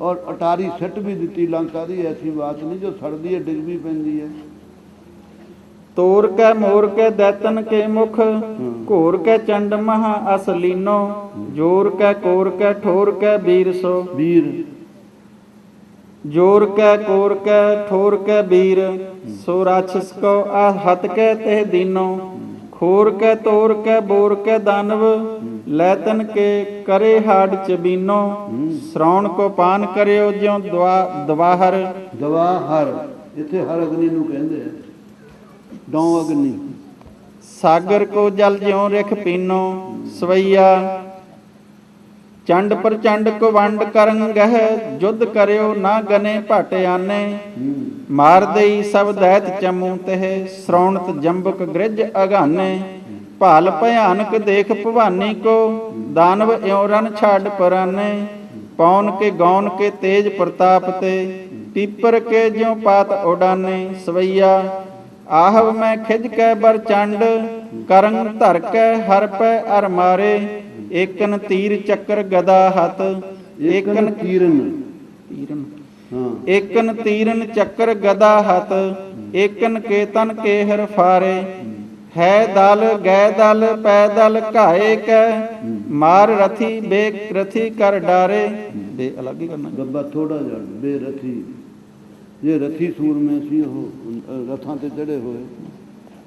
[SPEAKER 2] ਔਰ ਅਟਾਰੀ ਸਿੱਟ ਵੀ ਦਿੱਤੀ ਲੰਕਾ ਦੀ। ਐਸੀ ਬਾਤ ਨਹੀਂ ਜੋ ਸੜਦੀ ਹੈ, ਡਿੱਗ ਵੀ ਪੈਂਦੀ ਹੈ।
[SPEAKER 1] तोर कै मोर कै दैतन के मुख घोर कै चंड महा असलीनो। जोर कै कोर कै ठोर कै वीर सो।
[SPEAKER 2] ਵੀਰ
[SPEAKER 1] जोर कै कोर कै ठोर कै वीर सो राक्षस को आहत कै तेह दीनो। खोर कै तोर कै बोर कै दानव लैतन के करे हाड चबीनो। श्रवण को पान करियो ज्यों दवाहर।
[SPEAKER 2] ਦਵਾ ਹਰ, ਇੱਥੇ ਹਰ ਅਗਨੀ ਨੂੰ ਕਹਿੰਦੇ ਆ, ਡੌ ਅਗਨੀ।
[SPEAKER 1] सागर को जल ज्यों रिख पीनो। सवैया चंड प्रचंड को वंड करन गह युद्ध करियो ना गने भट आने। मार देई सब दैत चमू तेह श्रवणत जंबक गृज अगाने। भाल भयानक देख भवानी को दानव इਉਂ रन छाड़ पराने। पौन के गौन के तेज प्रताप ते पीपर के ज्यों पात उडाने। सवैया आहव मैं खिज कै बर चंड करंग धर कै हर पै अर मारे। एकन तीर चक्र गदा हत एकन
[SPEAKER 2] ਕੀਰਨ ਹਾਂ
[SPEAKER 1] एकन तीरन चक्र गदा हत एकन के तन के हर फारे। है दल गै दल पैदल घाए कै मार रथी बेक रथी कर डारे। बे अलग ही करना।
[SPEAKER 2] ਗੱਬਾ ਥੋੜਾ ਜਿਹਾ ਬੇਰਥੀ, ਜੇ ਰਥੀ ਸੂਰਮੇ ਸੀ ਉਹ ਰਥਾਂ ਤੇ ਚੜੇ ਹੋਏ।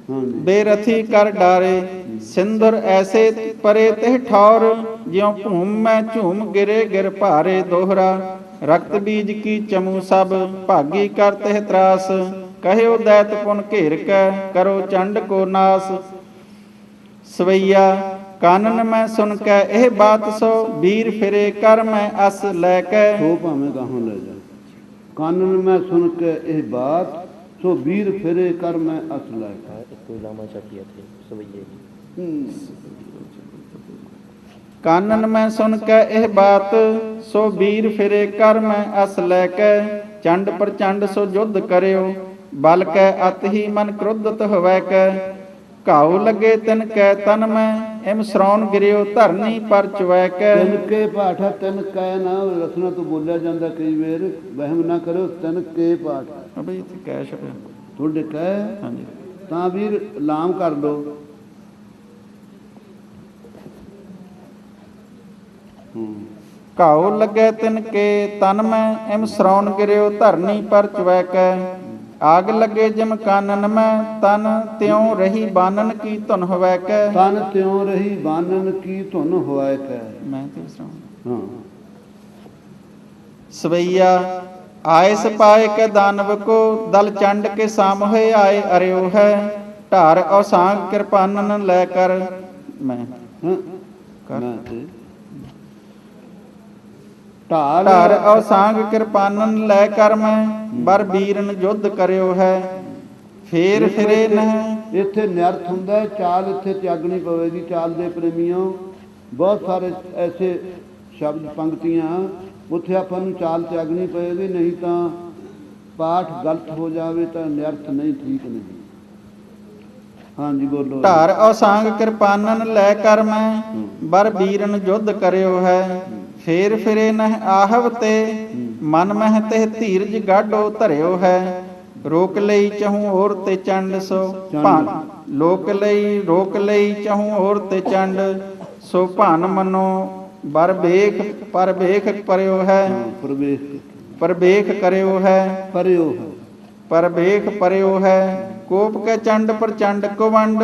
[SPEAKER 2] ਹਾਂਜੀ
[SPEAKER 1] बेरथी कर डारे सिंदूर ऐसे परे तिह ठौर ज्यों भूम में झूम गिरे गिर भारे दोहरा रक्त बीज की चमू सब भागी कर तिह त्रास कहो दैत पुन घेर कै करो चंड को नास सवैया कानन मैं सुन कै एह बात सो वीर फिरे कर मैं अस लैकै
[SPEAKER 2] ਸੋ ਭਾਵੇਂ ਗਾਹਾਂ ਲੈ ਜਾ ਕਾਨਨ ਮੈਂ ਸੁਣ ਕੇ ਇਹ ਬਾਤ ਸੋ ਵੀਰ ਫਿਰੇ ਕਰ ਮੈਂ ਅਸ ਲੈ ਕੇ
[SPEAKER 3] ਇੱਕ ਤੋਂ ਲਾਮਾ ਛਪੀ ਇੱਥੇ ਸਵਈਏ ਜੀ
[SPEAKER 1] ਕਾਨਨ ਮੈਂ ਸੁਨ ਕੈ ਇਹ ਬਾਤ ਸੋ ਵੀਰ ਫਿਰੇ ਕਰ ਮੈਂ ਅਸ ਲੈ ਕੈ ਚੰਡ ਪ੍ਰਚੰਡ ਸੋ ਯੁੱਧ ਕਰਿਓ ਬਲ ਕੈ ਅਤ ਹੀ ਮਨ ਕ੍ਰੋਧਤ ਹੋਵੈ ਕੈ ਘਾਉ ਲੱਗੇ ਤਿਨ ਕੈ ਤਨ ਮੈਂ ਇਮ ਸ਼ਰੌਣ ਗਿਰਿਓ ਧਰਨੀ ਪਰ ਚੁਵੈ ਕੈ
[SPEAKER 2] ਤਿੰਨ ਕੇ ਪਾਠਾ ਤਿੰਨ ਕੈ ਨਾ ਰਸਨਾ ਤੋਂ ਬੋਲਿਆ ਜਾਂਦਾ ਕਈ ਵੇਰ ਵਹਿਮ ਨਾ ਕਰੋ ਤਿੰਨ ਕੇ ਪਾਠ
[SPEAKER 1] ਬਈ ਇੱਥੇ ਕਹਿ ਛੱਡਿਆ
[SPEAKER 2] ਤੁਹਾਡੇ ਕਹਿ
[SPEAKER 1] ਹਾਂਜੀ
[SPEAKER 2] ਤਾਂ ਵੀਰ ਲਾਮ ਕਰ ਲੋ
[SPEAKER 1] ਘਾਉ ਲੱਗੇ ਤਿਨ ਕੇ ਤਨ ਮੈਂ ਇਮ ਸ਼ਰੌਣ ਗਿਰਿਓ ਧਰਨੀ ਪਰ ਚੁਵੈ ਕੈ ਆਗ ਲੱਗੇ ਜਿਮ ਕਾਨਨ ਮੈਂ ਤਨ ਤਿਉ ਰਹੀ ਬਾਨਨ ਕੀ ਧੁਨ ਹੋਵੈ ਕੈ
[SPEAKER 2] ਤਨ ਤਿਉ ਰਹੀ ਬਾਨਨ ਕੀ ਧੁਨ ਹੋਵੈ ਕੈ
[SPEAKER 1] ਮੈਂ ਤੇ ਸ਼ਰੌਣ
[SPEAKER 2] ਹਾਂ
[SPEAKER 1] ਸਵਈਆ ਆਏ ਸਪਾਏ ਕੇ ਦਾਨਵ ਕੋ ਦਲ ਚੰਡ ਕੇ ਸਾਮ ਹੋਏ ਆਏ ਅਰਿਓ ਹੈ ਢਾਰ ਔਸਾਂਗ ਕਿਰਪਾਨਨ ਲੈ ਕਰ ਮੈਂ
[SPEAKER 2] ਕਰ ਤੇ
[SPEAKER 1] ਢਾਰ ਔਸਾਂਗ ਕਿਰਪਾਨਨ ਲੈ ਕਰ ਮੈਂ ਬਰ ਵੀਰਨ ਯੁੱਧ ਕਰਿਓ ਹੈ ਫੇਰ ਫਿਰੇ ਨਹਿ
[SPEAKER 2] ਇੱਥੇ ਨਿਰਥ ਹੁੰਦਾ ਹੈ ਚਾਲ ਇੱਥੇ ਤਿਆਗਣੀ ਪਵੇਗੀ ਚਾਲ ਦੇ ਪ੍ਰੇਮੀਓ ਬਹੁਤ ਸਾਰੇ ਐਸੇ ਸ਼ਬਦ ਪੰਕਤੀਆਂ ਉੱਥੇ ਆਪਾਂ ਨੂੰ ਚਾਲ ਤਿਆਗਣੀ ਪਵੇਗੀ ਨਹੀਂ ਤਾਂ ਪਾਠ ਗਲਤ ਹੋ ਜਾਵੇ ਤਾਂ ਨਿਰਥ ਨਹੀਂ ਠੀਕ ਨਹੀਂ ਹਾਂਜੀ ਬੋਲੋ
[SPEAKER 1] ਢਾਰ ਔਸਾਂਗ ਕਿਰਪਾਨਨ ਲੈ ਕਰ ਮੈਂ ਬਰ ਵੀਰਨ ਯੁੱਧ ਕਰਿਓ ਹੈ ਫੇਰ ਫਿਰੇ ਨਹਿ ਆਹਵ ਤੇ ਮਨ ਮਹਿ ਤੇ ਧੀਰਜ ਗਾਢੋ ਧਰਿਓ ਹੈ ਰੋਕ ਲਈ ਚਹੂ ਹੋਰ ਤੇ ਚੰਡ ਸੋ ਭਾਨ ਲੋਕ ਲਈ ਰੋਕ ਲਈ ਚਹੂ ਹੋਰ ਤੇ ਚੰਡ ਸੋ ਭਾਨ ਮਨੋ ਬਰ ਵੇਖ ਪਰ ਵੇਖ ਪਰਿਓ ਹੈ ਪਰ ਵੇਖ ਕਰਿਓ ਹੈ
[SPEAKER 2] ਪਰਿਓ ਹੈ
[SPEAKER 1] ਪਰ ਵੇਖ ਪਰਿਓ ਹੈ ਕੋਪ ਕੇ ਚੰਡ ਪ੍ਰਚੰਡ ਕੁਵੰਡ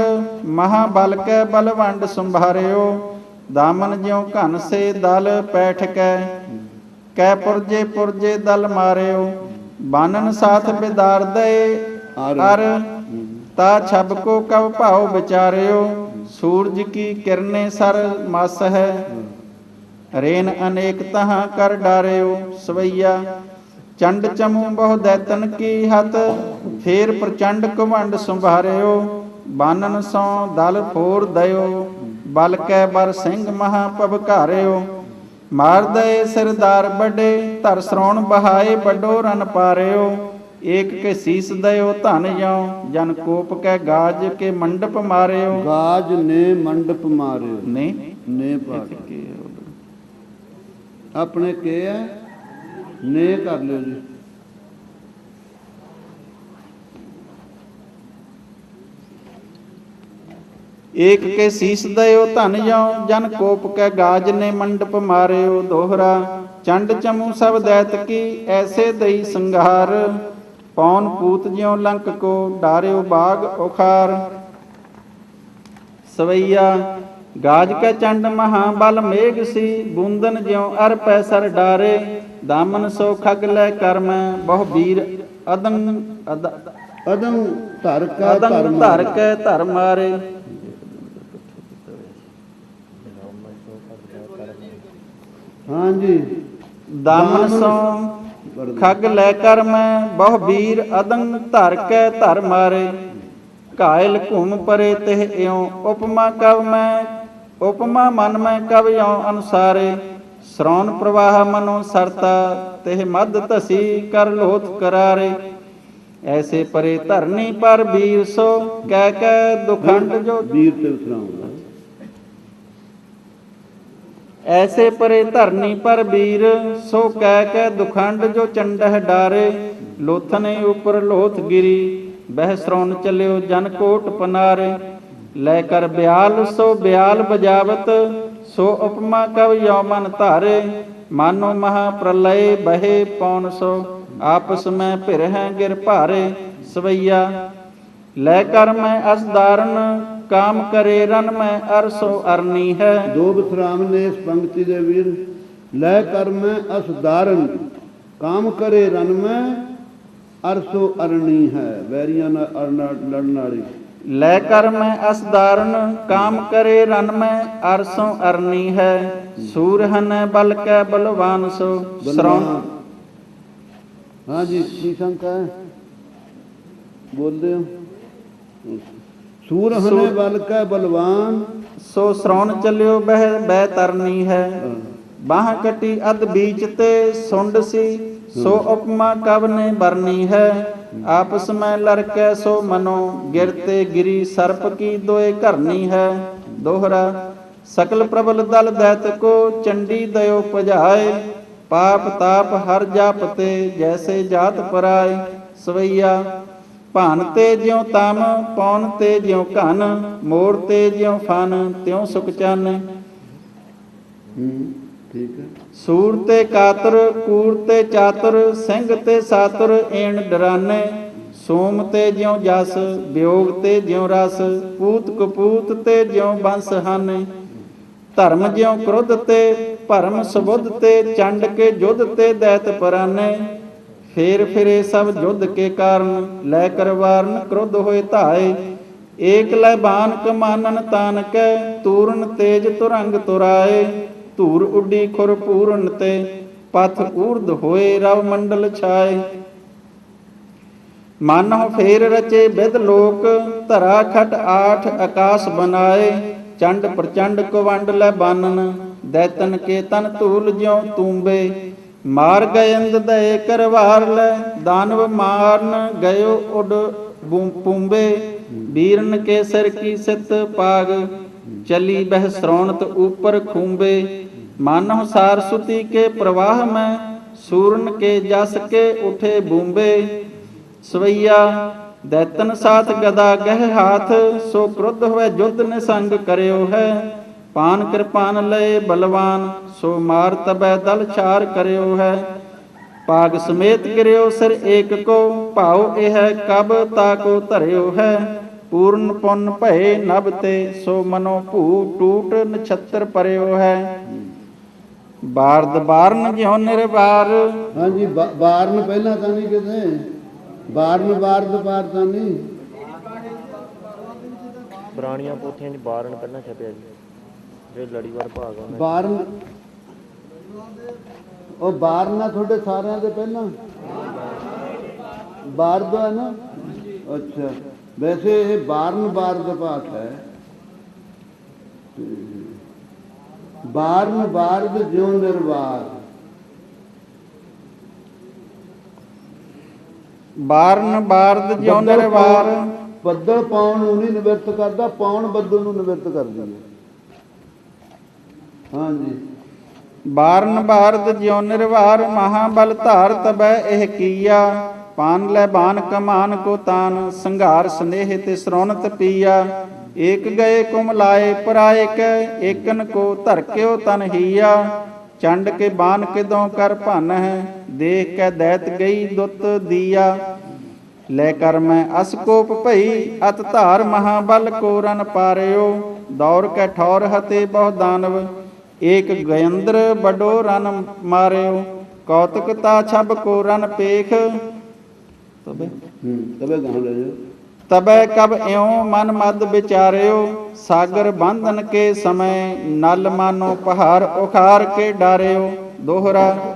[SPEAKER 1] ਮਹਾ ਬਲ ਕੈ ਬਲਵੰਡ ਸੰਭਾਰਿਓ ਦਾਮਨ ਜਿਉ ਘਨ ਸੇ ਦਲ ਪੈਠ ਕੈ ਪੁਰਜੇ ਪੁਰਜੇ ਦਲ ਮਾਰਿਓ ਬਾਨਨ ਸਾਥ ਬਿਦਾਰ ਦਏ ਅਰ ਤਾ ਛਬ ਕੋ ਕਵ ਭਾਉ ਵਿਚਾਰਿਓ ਸੂਰਜ ਕੀ ਕਿਰਨੇ ਸਰ ਮਸ ਹੈ ਰੇਨ ਅਨੇਕ ਤਹਾਂ ਕਰ ਡਾਰਿਓ ਸਵਈਆ ਚੰਡ ਚਮੂ ਬਹੁ ਦੈਤਨ ਕੀ ਹੱਥ ਫੇਰ ਪ੍ਰਚੰਡ ਕੁਵੰਡ ਸੰਭਾਰਿਓ ਬਾਨਨ ਸੋ ਦਲ ਫੋਰ ਦਇਓ ਬਲ ਕੈ ਬਰ ਸਿੰਘ ਮਹਾ ਭਵਕਾਰਿਓ ਮਾਰ ਦਏ ਸਰਦਾਰ ਵੱਡੇ ਧਰ ਸ਼ਰੌਣ ਬਹਾਏ ਵੱਡੋ ਰਨ ਪਾਰਿਓ ਏਕ ਕੇ ਸੀਸ ਦਇਓ ਧਨ ਜਿਉ ਜਨ ਕੋਪ ਕੈ ਗਾਜ ਕੇ ਮੰਡਪ ਮਾਰਿਓ
[SPEAKER 2] ਗਾਜ ਨੇ ਮੰਡਪ ਮਾਰਿਓ
[SPEAKER 1] ਨੇ
[SPEAKER 2] ਪਾਠ ਆਪਣੇ ਕੇ ਹੈ ਨੇ ਕਰ ਲਿਓ ਜੀ
[SPEAKER 1] ਏਕ ਕੇ ਸੀਸ ਦਇਓ ਧਨ ਜਿਉ ਜਨ ਕੋਪ ਕੈ ਗਾਜ ਨੇ ਮੰਡਪ ਮਾਰਿਓ ਦੋਹਰਾ ਚੰਡ ਚਮੂ ਸਭ ਦੈਤ ਕੀ ਐਸੇ ਦਈ ਸੰਘਾਰ ਪੌਨ ਪੂਤ ਜਿਉ ਲੰਕ ਕੋ ਡਾਰਿਓ ਬਾਗ ਉਖਾਰ ਸਵਈਆ ਗਾਜ ਕੈ ਚੰਡ ਮਹਾ ਬਲ ਮੇਘ ਸੀ ਬੂੰਦਨ ਜਿਉ ਅਰ ਪੈ ਸਰ ਡਾਰੇ ਦਾਮਨ ਸੋ ਖਗ ਲੈ ਕਰ ਮੈਂ ਬਹੁ ਵੀਰ ਅਦੰ ਧਰ ਕੈ ਧਰ ਮਾਰੇ
[SPEAKER 2] ਹਾਂਜੀ
[SPEAKER 1] ਦਾਮਨ ਸੋ ਖਗ ਲੈ ਕਰ ਮੈਂ ਬਹੁ ਵੀਰ ਅਦੰ ਧਰ ਕੈ ਧਰ ਮਾਰੇ ਘਾਇਲ ਘੁਮ ਪਰੇ ਤਿਹ ਇਉ ਉਪਮਾ ਕਵ ਮੈਂ ਉਪਮਾ ਮਨ ਮੈਂ ਕਵ ਇਉ ਅਨੁਸਾਰੇ ਸ਼ਰੌਣ ਪ੍ਰਵਾਹ ਮਨੋ ਸਰਤਾ ਤਿਹ ਮਦ ਧਸੀ ਕਰ ਲੋਥ ਕਰਾਰੇ ਐਸੇ ਪਰੇ ਧਰਨੀ ਪਰ ਵੀਰ ਸੋ ਕਹਿ ਕੈ ਦੁਖੰਡ ਜੋ
[SPEAKER 2] ਵੀਰ ਤੇ ਉਤਰਾਉਂਦਾ
[SPEAKER 1] ਐਸੇ ਪਰੇ ਧਰਨੀ ਪਰ ਵੀਰ ਸੋ ਕਹਿ ਕੈ ਦੁਖੰਡ ਜੋ ਚੰਡਹ ਡਾਰੇ ਲੋਥਨੇ ਉਪਰ ਲੋਥ ਗਿਰੀ ਬਹਿ ਸ਼ਰੌਣ ਚੱਲਿਓ ਜਨ ਕੋਟ ਪਨਾਰੇ ਲੈ ਕਰ ਬਿਆਲ ਸੋ ਬਿਆਲ ਬਜਾਵਤ ਸੋ ਉਪਮਾ ਕਵ ਯੋ ਮਨ ਧਾਰੇ ਮਾਨੋ ਮਹਾ ਪ੍ਰਲਯ ਬਹੇ ਪੌਨ ਸੋ ਆਪਸ ਮੈਂ ਭਿਰ ਹੈ ਗਿਰ ਭਾਰੇ ਸਵਈਆ ਲੈ ਕਰ ਮੈਂ ਅਸ ਧਾਰਨ ਕਾਮ ਕਰੇ ਰਨ ਮੈਂ ਅਰਸੋ ਅਰਨੀ ਹੈ।
[SPEAKER 2] ਦੋ ਵਿਸਰਾਮ ਨੇ ਇਸ ਪੰਕਤੀ ਦੇ ਵੀਰ। ਲੈ ਕਰ ਮੈਂ ਅਸ ਧਾਰਨ ਕਾਮ ਕਰੇ ਰਨ ਮੈਂ ਅਰਸੋ ਅਰਣੀ ਹੈ। ਵੈਰੀਆਂ ਨਾਲ ਲੜਨ ਵਾਲੀ।
[SPEAKER 1] ਲੈ ਕਰ ਮੈਂ ਅਸ ਧਾਰਨ ਕਾਮ ਕਰੇ ਰਨ ਮੈਂ ਅਰਸੋਂ ਅਰਨੀ ਹੈ। ਸੂਰ ਹਨ ਬਲ ਕੈ ਬਲਵਾਨ ਸੋ ਸਰੌਣ।
[SPEAKER 2] हाँ जी, की शंका है? बोलते हो। सूर हने बल कै बलवान
[SPEAKER 1] ਸੋ ਸਰੌਣ ਚੱਲਿਓ ਬਹਿ ਬਹਿ ਤਰਨੀ ਹੈ। ਬਾਹ ਕਟੀ ਅਧ ਬੀਚ ਤੇ ਸੁੰਡ ਸੀ ਸੋ ਉਪਮਾ ਕਬ ਨੇ ਬਰਨੀ ਹੈ। ਆਪਸ ਮੈਂ ਲੜਕੈ ਸੋ ਮਨੋ ਗਿਰਤੇ ਗਿਰੀ ਸਰਪ ਕੀ ਦੋਏ ਘਰਨੀ ਹੈ। ਦੋਹਰਾ ਸਕਲ ਪ੍ਰਬਲ ਦਲ ਦੈਤ ਕੋ ਚੰਡੀ ਦਇਓ ਭਜਾਏ। ਪਾਪ ਤਾਪ ਹਰ ਜਪ ਤੇ ਜੈਸੇ ਜਾਤ ਪਰਾਏ। ਸਵਈਆ ਭਾਨ ਤੇ ਜਿਉ ਤਮ ਪੌਣ ਤੇ ਜਿਉ ਘਨ ਮੋੜ ਤੇ ਜਿਉ ਫਨ ਤਿਉ ਸੁਖ ਚੰਨ।
[SPEAKER 2] ठीक है।
[SPEAKER 1] ਸੂਰ ਤੇ ਕਾਤਰ ਕੂਰ ਤੇ ਚਾਤਰ ਸਿੰਘ ਤੇ ਸਾਤਰ ਏਣ ਡਰਾਨੇ। ਸੋਮ ਤੇ ਜਿਉ ਜਸ ਵਿਯੋਗ ਤੇ ਜਿਉ ਰਸ ਪੂਤ ਕਪੂਤ ਤੇ ਜਿਉ ਬੰਸ ਹਨ। ਧਰਮ ਜਿਉ ਕ੍ਰੋਧ ਤੇ ਭਰਮ ਸਬੁੱਧ ਤੇ ਚੰਡ ਕੇ ਜੁਧ ਤੇ ਦੈਤ ਪਰਾਨੇ। ਫੇਰ ਫਿਰੇ ਸਭ ਜੁਧ ਕੇ ਕਾਰਨ ਲੈ ਕਰ ਵਾਰਨ ਕ੍ਰੋਧ ਹੋਏ ਧਾਏ। ਏਕ ਲੈ ਬਾਨ ਕਮਾਨਨ ਤਾਨ ਕੈ ਤੂਰਨ ਤੇਜ ਤੁਰੰਗ ਤੁਰਾਏ। ਧੂਰ ਉੱਡੀ ਖੁਰ ਪੂਰਨ ਤੇ ਪਥ ਊਰਧ ਹੋਏ ਰਵ ਮੰਡਲ ਛਾਏ। ਮਾਨਹੁ ਫੇਰ ਰਚੇ ਬਿਦ ਲੋਕ ਧਰਾ ਖਟ ਆਠ ਆਕਾਸ਼ ਬਨਾਏ। ਚੰਡ ਪ੍ਰਚੰਡ ਕੁਵੰਡ ਲੈ ਬਾਨਨ ਦੈਤਨ ਕੇ ਤਨ ਧੂਲ ਜਿਉ ਤੂੰਬੇ। ਮਾਰ ਗਇੰਦ ਦਏ ਕਰਵਾਰ ਲੈ ਦਾਨਵ ਮਾਰਨ ਗਇਓ ਉਡ ਪੂੰਬੇ। ਵੀਰਨ ਕੇ ਸਿਰ ਕੀ ਸਿਤ ਪਾਗ ਚਲੀ ਬਹਿ ਸਰੌਣਤ ਊਪਰ ਖੂੰਬੇ। ਮਾਨਹੁ ਸਾਰਸੁਤੀ ਕੇ ਪ੍ਰਵਾਹ ਮੈਂ ਸੂਰਨ ਕੇ ਜਸ ਕੇ ਉਠੇ ਬੂੰਬੇ। ਸਵਈਆ ਦੈਤਨ ਸਾਥ ਗਦਾ ਗਹਿ ਹਾਥ ਸੋ ਕ੍ਰੁੱਧ ਹੋਏ ਜੁਧ ਨਿਸੰਗ ਕਰਿਓ ਹੈ। ਪਾਨ ਕਿਰਪਾਨ ਲਏ ਬਲਵਾਨ ਸੋ ਮਾਰ ਤਬੈ ਦਲ ਛਾਰ ਕਰਿਓ ਹੈ। ਪਾਗ ਸਮੇਤ ਗਿਰਿਓ ਸਿਰ ਏਕ ਕੋ ਭਾਉ ਇਹ ਕਬ ਤਾਕੋ ਧਰਿਓ ਹੈ। ਪੂਰਨ ਪੁੰਨ ਭਏ ਨਭ ਤੇ ਸੋ ਮਨੋ ਭੂ ਟੂਟ ਨਛੱਤਰ ਪਰਿਓ ਹੈ। ਬਾਰਦ ਬਾਰਨ ਜਿਉ ਨਿਰਵਾਰ।
[SPEAKER 2] हाँ जी, बारन पहला था नहीं किसे बारन बारद पार था नहीं।
[SPEAKER 3] ਪੁਰਾਣੀਆਂ ਪੋਥੀਆਂ 'ਚ ਬਾਰਨ ਪਹਿਲਾਂ ਛਪਿਆ ਜੀ, ਜਿਹੜੇ ਲੜੀਵਾਰ ਭਾਗ ਉਹਨਾਂ 'ਚ।
[SPEAKER 2] ਬਾਰਨ ਉਹ ਬਾਰਨਾ ਤੁਹਾਡੇ ਸਾਰਿਆਂ ਦੇ ਪਹਿਲਾਂ ਬਾਰਦ ਹੈ ਨਾ। ਅੱਛਾ, ਵੈਸੇ ਇਹ ਬਾਰਨ ਬਾਰਦ ਪਾਠ ਹੈ। ਬਾਰਨ ਬਾਰਦ ਜਿਉ ਨਿਰਵਾਰ।
[SPEAKER 1] ਬਾਰਨ ਬਾਰਦ ਜਿਉ ਨਿਰਵਾਰ।
[SPEAKER 2] ਬੱਦਲ ਪਾਉਣ ਨੂੰ ਨਹੀਂ ਨਿਵਰਤ ਕਰਦਾ, ਪਾਉਣ ਬੱਦਲ ਨੂੰ ਨਿਵਰਤ ਕਰਦੀ ਹੈ। ਹਾਂਜੀ।
[SPEAKER 1] ਬਾਰਨ ਬਾਰਦ ਜਿਉ ਨਿਰਵਾਰ ਮਹਾਬਲ ਧਾਰ ਤਬੈ ਇਹ ਕੀਆ। ਪਾਨ ਲੈ ਬਾਨ ਕਮਾਨ ਕੋ ਤਾਨ ਸੰਘਾਰ ਸਨੇਹ ਤੇ ਸਰੌਣਤ ਪੀਆ। ਏਕ ਗਏ ਕੁਮ ਲਾਏ ਪਰਾਏ ਕੈ ਏਕਨ ਕੋ ਧਰਕਿਓ ਤਨ ਹੀਆ। ਚੰਡ ਕੇ ਬਾਨ ਕਿਦੋਂ ਕਰ ਭਨ ਹੈ ਦੇਖ ਕੇ ਦੈਤ ਗਈ ਦੁੱਤ ਦੀਆ। ਲੈ ਕਰ ਮੈਂ ਅਸ ਕੋਪ ਭਈ ਅਤ ਧਾਰ ਮਹਾਬਲ ਕੋ ਰਨ ਪਾਰਿਓ। ਦੌੜ ਕੇ ਠੌਰ ਹਤੇ ਬਹੁ ਦਾਨਵ ਏਕ ਗਇੰਦਰ ਬਡੋ ਰਨ ਮਾਰਿਓ। ਕੌਤਕਤਾ ਛਬ ਕੋ ਰਨ ਪੇਖ ਤਬੇ
[SPEAKER 2] ਗਾਂ ਲੈ ਜਾਓ।
[SPEAKER 1] ਤਬੈ ਕਬ ਇਉ ਮਨ ਮਦ ਵਿਚਾਰਿਓ। ਸਾਗਰ ਬੰਧਨ ਕੇ ਸਮੈ ਨਲ ਮਾਨੋ ਪਹਾੜ ਉਖਾਰ ਕੇ ਡਾਰਿਓ। ਦੋਹਰਾ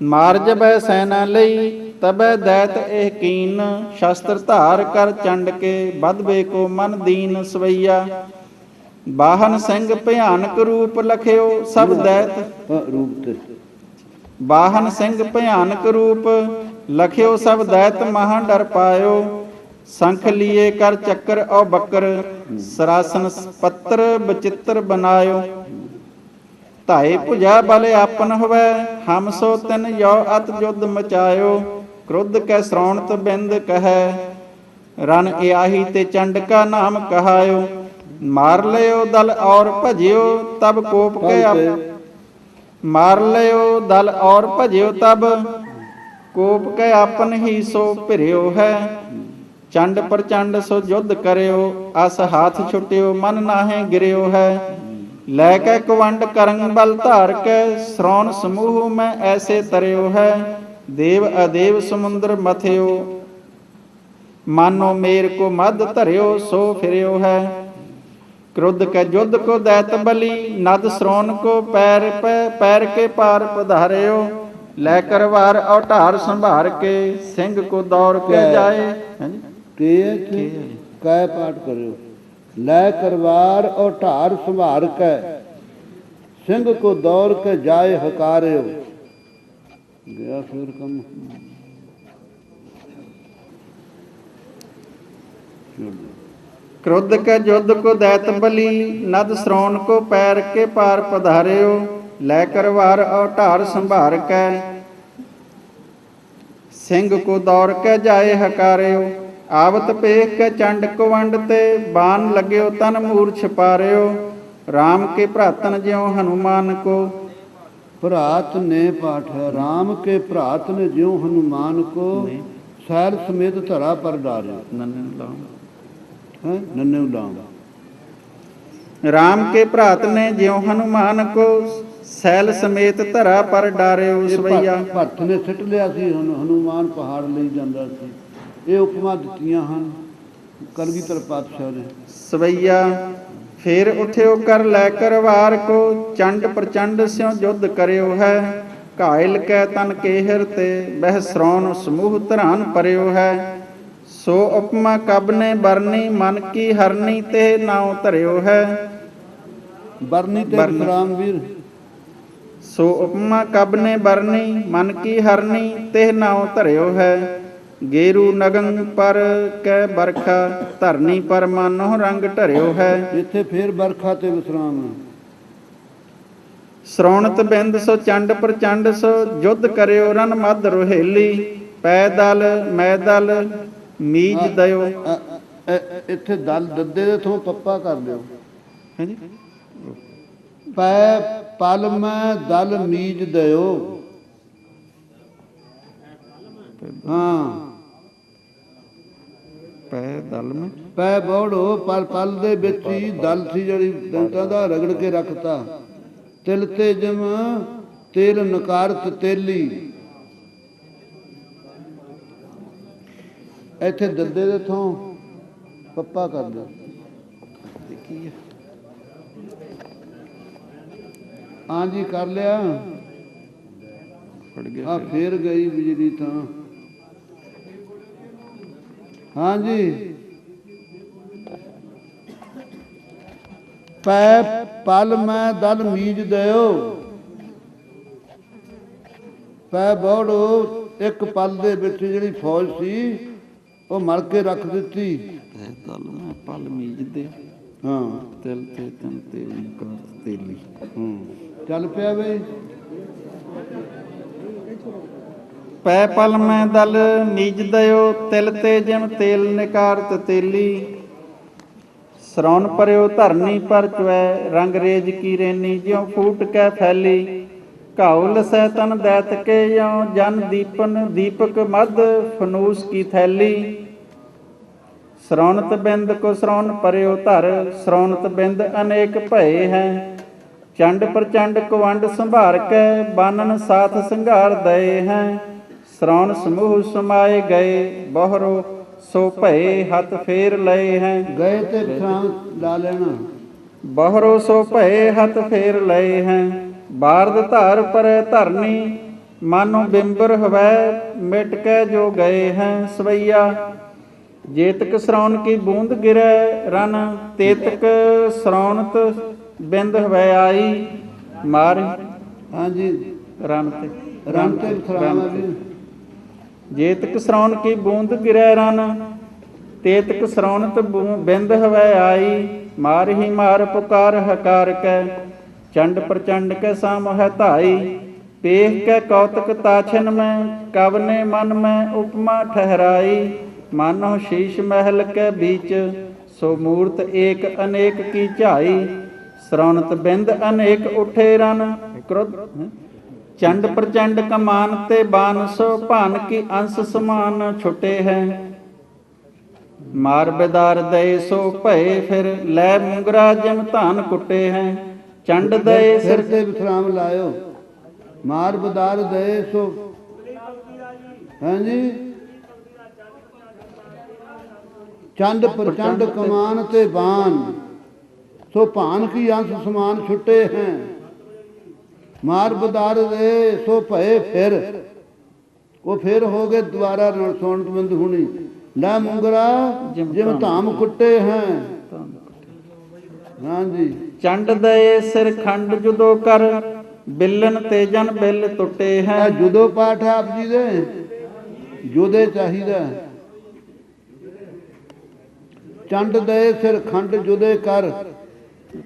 [SPEAKER 1] ਮਾਰ ਜਬੈ ਸੈਨਾ ਲਈ ਤਬੈ ਦੈਤ ਇਹ ਕੀਨ। ਸ਼ਸਤਰ ਧਾਰ ਕਰ ਚੰਡ ਕੇ ਬਦਬੇ ਕੋ ਮਨ ਦੀਨ। ਸਵਈਆ ਬਾਹਨ ਸਿੰਘ ਭਿਆਨਕ ਰੂਪ ਲਖਿਓ ਸਭ ਦੈਤ।
[SPEAKER 2] ਰੂਪ ਤੇ
[SPEAKER 1] ਬਾਹਨ ਸਿੰਘ ਭਿਆਨਕ ਰੂਪ ਲਖਿਓ ਸਭ ਦੈਤ ਮਹਾਂ ਡਰ ਪਾਇਓ। ਸੰਖ ਲੀਏ ਕਰ ਚੱਕਰ ਔ ਬੱਕਰ ਸਰਾਸਨ ਪੱਤਰ ਬਚਿੱਤਰ ਬਨਾਇਓ। ਧਾਏ ਭੁਜਾ ਬਲ ਆਪਨ ਹੋਵੈ ਹਮ ਸੋ ਤਿਨ ਯੋ ਅਤ ਜੁਧ ਮਚਾਇਓ। ਕ੍ਰੁੱਧ ਕੈ ਸਰੌਣਤ ਬਿੰਦ ਕਹੈ ਰਨ ਇਆਹੀ ਤੇ ਚੰਡ ਕਾ ਨਾਮ ਕਹਾਇਓ। ਮਾਰ ਲਿਓ ਦਲ ਔਰ ਭਜਿਓ ਤਬ ਕੋਪ ਕੇ ਮਾਰ ਲਿਓ ਦਲ ਔਰ ਭਜਿਓ ਤਬ ਕੋਪ ਕੇ ਆਪਨ ਹੀ ਸੋ ਭਿਰਿਓ ਹੈ। ਚੰਡ ਪ੍ਰਚੰਡ ਸੋ ਜੁਧ ਕਰਿਓ, ਅਸ ਹਾਥ ਛੁਟਿਓ ਮਨ ਨਾਹੇ ਗਿਰਿਓ ਹੈ। ਲੈ ਕੇ ਕਵੰਡ ਕਰੰਗ ਬਲ ਧਾਰ ਕੇ, ਸ੍ਰੋਣ ਸਮੂਹ ਮੈਂ ਐਸੇ ਤਰਿਓ ਹੈ। ਦੇਵ ਅਦੇਵ ਸਮੁੰਦਰ ਮਥਿਓ, ਮਾਨੋ ਮੇਰ ਕੋ ਮਦ ਧਰਿਓ ਸੋ ਫਿਰਿਓ ਹੈ। क्रोध के युद्ध को दैत बलि, नद श्रोण को पैर के पार पधारियो। लैकर वार अवतार संभार के, सिंह को दौड़ के जाए।
[SPEAKER 2] कै पाठ करियो। लैकर वार अवतार संभार के, सिंह को दौड़ के जाए हकारियो। गया फिर कम
[SPEAKER 1] क्रोध के युद्ध को दैत बलि, नद श्रोण को पैर के पार पधारियो। लैकर वार अवतार संभार के, सिंह को दौड़ के जाए हकारियो। आवत पेख के चंड कुवंड ते, बाण लग्यो तन मूर छिपारियो। राम के भ्रातन ज्यों हनुमान को,
[SPEAKER 2] भ्रात ने पाठ है। राम के भ्रात ने ज्यों हनुमान को, सैर समेत धरा पर डारियो। नन्हे उलाम।
[SPEAKER 1] राम के भ्रात ने ज्यों हनुमान को, सैल समेत धरा पर डारे सवैया।
[SPEAKER 2] ਭੱਟ ਨੇ ਸਿੱਟ ਲਿਆ ਸੀ, ਹਨੂਮਾਨ ਪਹਾੜ ਲਈ ਜਾਂਦਾ ਸੀ। ਇਹ ਉਪਮਾ ਦਿੱਤੀਆਂ ਹਨ ਕਲਗੀਧਰ ਪਾਤਸ਼ਾਹ ਨੇ।
[SPEAKER 1] ਸਵਈਆ ਫੇਰ ਉਠਿਓ ਕਰ ਲੈ ਕਰ ਵਾਰ ਕੋ, ਚੰਡ ਪ੍ਰਚੰਡ ਸਿਉ ਯੁੱਧ ਕਰਿਓ ਹੈ। ਘਾਇਲ ਕੈ ਤਨ ਕੇਹਰ ਤੇ, ਬਹਿ ਸ੍ਰੋਣ ਸਮੂਹ ਧਰਾਨ ਪਰਿਓ ਹੈ। ਸੋ ਉਪਮਾ ਕਬ ਨੇ ਬਰਨੀ, ਮਨ ਕੀ ਹਰਨੀ ਤੇ ਨਾਉ ਧਰਿਓ ਹੈ।
[SPEAKER 2] ਬਰਨੀ ਤੇ ਰਾਮਵੀਰ।
[SPEAKER 1] ਸੋ ਉਪਮਾ ਕਬ ਨੇ ਬਰਨੀ, ਮਨ ਕੀ ਹਰਨੀ ਤੇ ਨਾਉ ਧਰਿਓ ਹੈ। ਗੇਰੂ ਨਗਨ ਪਰ ਕੈ ਬਰਖਾ, ਧਰਨੀ ਪਰ ਮਾਨੋ ਰੰਗ ਢਰਿਓ ਹੈ।
[SPEAKER 2] ਇੱਥੇ ਫੇਰ ਬਰਖਾ ਤੇ ਵਿਸਰਾਮ।
[SPEAKER 1] ਸ੍ਰੋਣਤ ਬਿੰਦ ਸੋ ਚੰਡ ਪ੍ਰਚੰਡ ਸੋ, ਯੁੱਧ ਕਰਿਓ ਰਨ ਮਦ ਰੋਹੇਲੀ। ਪੈ ਦਲ ਮੈ ਦਲ ਮੀਜ ਦਇਓ।
[SPEAKER 2] ਇੱਥੇ ਦਲ ਦੱਦੇ ਦੇ ਥੋਂ ਪੱਪਾ ਕਰ ਦਿਓ। ਪੈ ਪਲ ਮੈਂ ਦਲ ਮੀਜ ਦਇਓ। ਹਾਂ
[SPEAKER 1] ਪੈ ਦਲ ਮੈਂ,
[SPEAKER 2] ਪੈ ਬੋੜੋ ਪਰ ਪਲ ਦੇ ਵਿੱਚ ਹੀ ਦਲ ਸੀ ਜਿਹੜੀ ਦੰਦਾਂ ਦਾ ਰਗੜ ਕੇ ਰੱਖਤਾ। ਤਿਲ ਤੇ ਜਮ ਤੇਲ ਨਕਾਰਤ ਤੇਲੀ। ਇੱਥੇ ਦੱਦੇ ਦੇ ਥੋਂ ਪੱਪਾ ਕਰ ਦਿਓ। ਹਾਂਜੀ ਕਰ ਲਿਆ। ਆ ਫੇਰ ਗਈ ਬਿਜਲੀ ਤਾਂ। ਹਾਂਜੀ ਪੈ ਪਲ ਮੈਂ ਦਲ ਮੀਜ ਦਿਓ। ਪੈ ਬੋੜੋ ਇੱਕ ਪਲ ਦੇ ਵਿੱਚ ਜਿਹੜੀ ਫੌਜ ਸੀ ਉਹ ਮਲ ਕੇ ਰੱਖ ਦਿੱਤੀ।
[SPEAKER 1] ਦਲ ਮੈਂ ਪਲ ਮੀਜ ਦੇ।
[SPEAKER 2] ਹਾਂ
[SPEAKER 1] ਤਿਲ ਤੇ ਤਨ ਤੇ ਤੇਲੀ।
[SPEAKER 2] ਚੱਲ ਪਿਆ ਬਈ।
[SPEAKER 1] ਪੈ ਪਲ ਮੈਂ ਦਲ ਮੀਜ ਦਇਓ, ਤਿਲ ਤੇ ਜਿਮ ਤੇਲ ਨਿਕਾਰਤ ਤੇਲੀ। ਸ੍ਰੋਣ ਪਰਿਓ ਧਰਨੀ ਪਰ ਚੁਐ, ਰੰਗ ਰੇਜ ਕੀ ਰੇਨੀ ਜਿਉ ਫੂਟ ਕੇ ਫੈਲੀ। ਘਾਉ ਲਸੈ ਤਨ ਦੈਤ ਕੇ ਯਉ, ਜਨ ਦੀਪਨ ਦੀਪਕ ਮਦ ਫਨੂਸ ਕੀ ਥੈਲੀ। ਸ੍ਰੋਣਤ ਬਿੰਦ ਕੋ ਸ੍ਰੋਣ ਪਰਿਓ ਧਰ, ਸ੍ਰੋਣਤ ਬਿੰਦ ਅਨੇਕ ਭਏ ਹੈ। ਚੰਡ ਪ੍ਰਚੰਡ ਕੁਵੰਡ ਸੰਭਾਰ ਕੇ, ਬਾਨਨ ਸਾਥ ਸੰਘਾਰ ਦਏ ਹੈ। ਸ੍ਰੋਣ ਸਮੂਹ ਸਮਾਏ ਗਏ, ਬਹਰੋ ਸੋ ਭਏ ਹੱਥ ਫੇਰ ਲਏ ਹੈ।
[SPEAKER 2] ਗਏ ਤੇ ਵਿਸਰਾਮ ਲਾ ਲੈਣਾ।
[SPEAKER 1] ਬਹਰੋ ਸੋ ਭਏ ਹੱਥ ਫੇਰ ਲਏ ਹੈ। ਬਾਰਦ ਧਾਰ ਪਰੈ ਧਰਨੀ, ਮਾਨੋ ਬਿੰਬਰ ਹਵੈ ਮਿਟ ਕੇ ਜੋ ਗਏ ਹੈ। ਸਵਈਆ ਜੇਤਕ ਸ੍ਰੋਣ ਕੀ ਬੂੰਦ ਗਿਰੈ ਰਨ, ਤੇਤਕ ਸ੍ਰੋਣਤ ਬਿੰਦ ਹਵੈ ਆਈ। ਮਾਰ
[SPEAKER 2] ਹਾਂਜੀ
[SPEAKER 1] ਰਨ ਤੇ
[SPEAKER 2] ਰਨ ਤੇ ਵਿਸਰਾਮ ਜੀ।
[SPEAKER 1] ਜੇਤਕ ਸ੍ਰੋਣ ਕੀ ਬੂੰਦ ਗਿਰੈ ਰਨ, ਤੇਤਕ ਸ੍ਰੋਣਤ ਬਿੰਦ ਹਵੈ ਆਈ। ਮਾਰ ਹੀ ਮਾਰ ਪੁਕਾਰ ਹਕਾਰ ਕੈ, ਚੰਡ ਪ੍ਰਚੰਡ ਕੇ ਸਾਮ ਹੈ ਧਾਈ। ਪੇਖ ਕੇ ਕੌਤਕ ਤਾਛਨ ਮੈਂ, ਕਵ ਨੇ ਮਨ ਮੈਂ ਉਪਮਾ ਠਹਿਰਾਈ। ਮਾਨੋ ਸ਼ੀਸ਼ ਮਹਿਲ ਕੇ ਬੀਚ, ਸੋ ਮੂਰਤ ਏਕ ਅਨੇਕ ਕੀ ਝਾਈ। ਸ੍ਰੋਣਤ ਬਿੰਦ ਅਨੇਕ ਉਠੇ ਰਨ, ਕ੍ਰੋਧ ਚੰਡ ਪ੍ਰਚੰਡ ਕਮਾਨ ਤੇ ਬਾਨ, ਸੋ ਭਾਨ ਕੀ ਅੰਸ ਸਮਾਨ ਛੁਟੇ ਹੈ। ਮਾਰ ਬਿਦਾਰ ਦਏ ਸੋ ਭਏ ਫਿਰ ਲੈ ਮੁੰਗਰਾ ਜਿਮ ਧਾਨ ਕੁੱਟੇ ਹੈ ਚੰਡ ਦਏ
[SPEAKER 2] ਸਿਰ
[SPEAKER 1] ਸਿਰ
[SPEAKER 2] ਤੇ ਵਿਸਰਾਮ ਲਾਇਓ। ਮਾਰ ਬਦਾਰ ਦਏ ਸੋ ਹਾਂਜੀ ਚੰਡ ਪ੍ਰਚੰਡ ਕਮਾਨ ਤੇ ਬਾਨ ਸੋ ਭਾਨ ਕੀ ਅੰਸ ਸਮਾਨ ਛੁੱਟੇ ਹੈ। ਮਾਰ ਬਦਾਰ ਦੇ ਸੋ ਭਏ ਫਿਰ ਉਹ ਫਿਰ ਹੋ ਗਏ ਦੁਆਰਾ ਸੁਣਤ ਬੰਦ ਹੁਣੀ ਲੈ ਮੁੰਗਰਾ ਜਿਮ ਧਾਮ ਕੁੱਟੇ ਹੈ। ਹਾਂਜੀ
[SPEAKER 1] ਚੰਡ ਦਏ ਸਿਰ ਖੰਡ ਜੁਦੋ ਕਰ ਬਿਲਨ ਤੇ ਜਨ ਬਿਲ ਟੁੱਟੇ ਹੈ।
[SPEAKER 2] ਇਹ ਜੁਦੋ ਪਾਠ ਆਪ ਜੀ ਦੇ ਜੁਦੇ ਚਾਹੀਦਾ। ਚੰਡ ਦਏ ਸਿਰ ਖੰਡ ਜੁਦੇ ਕਰ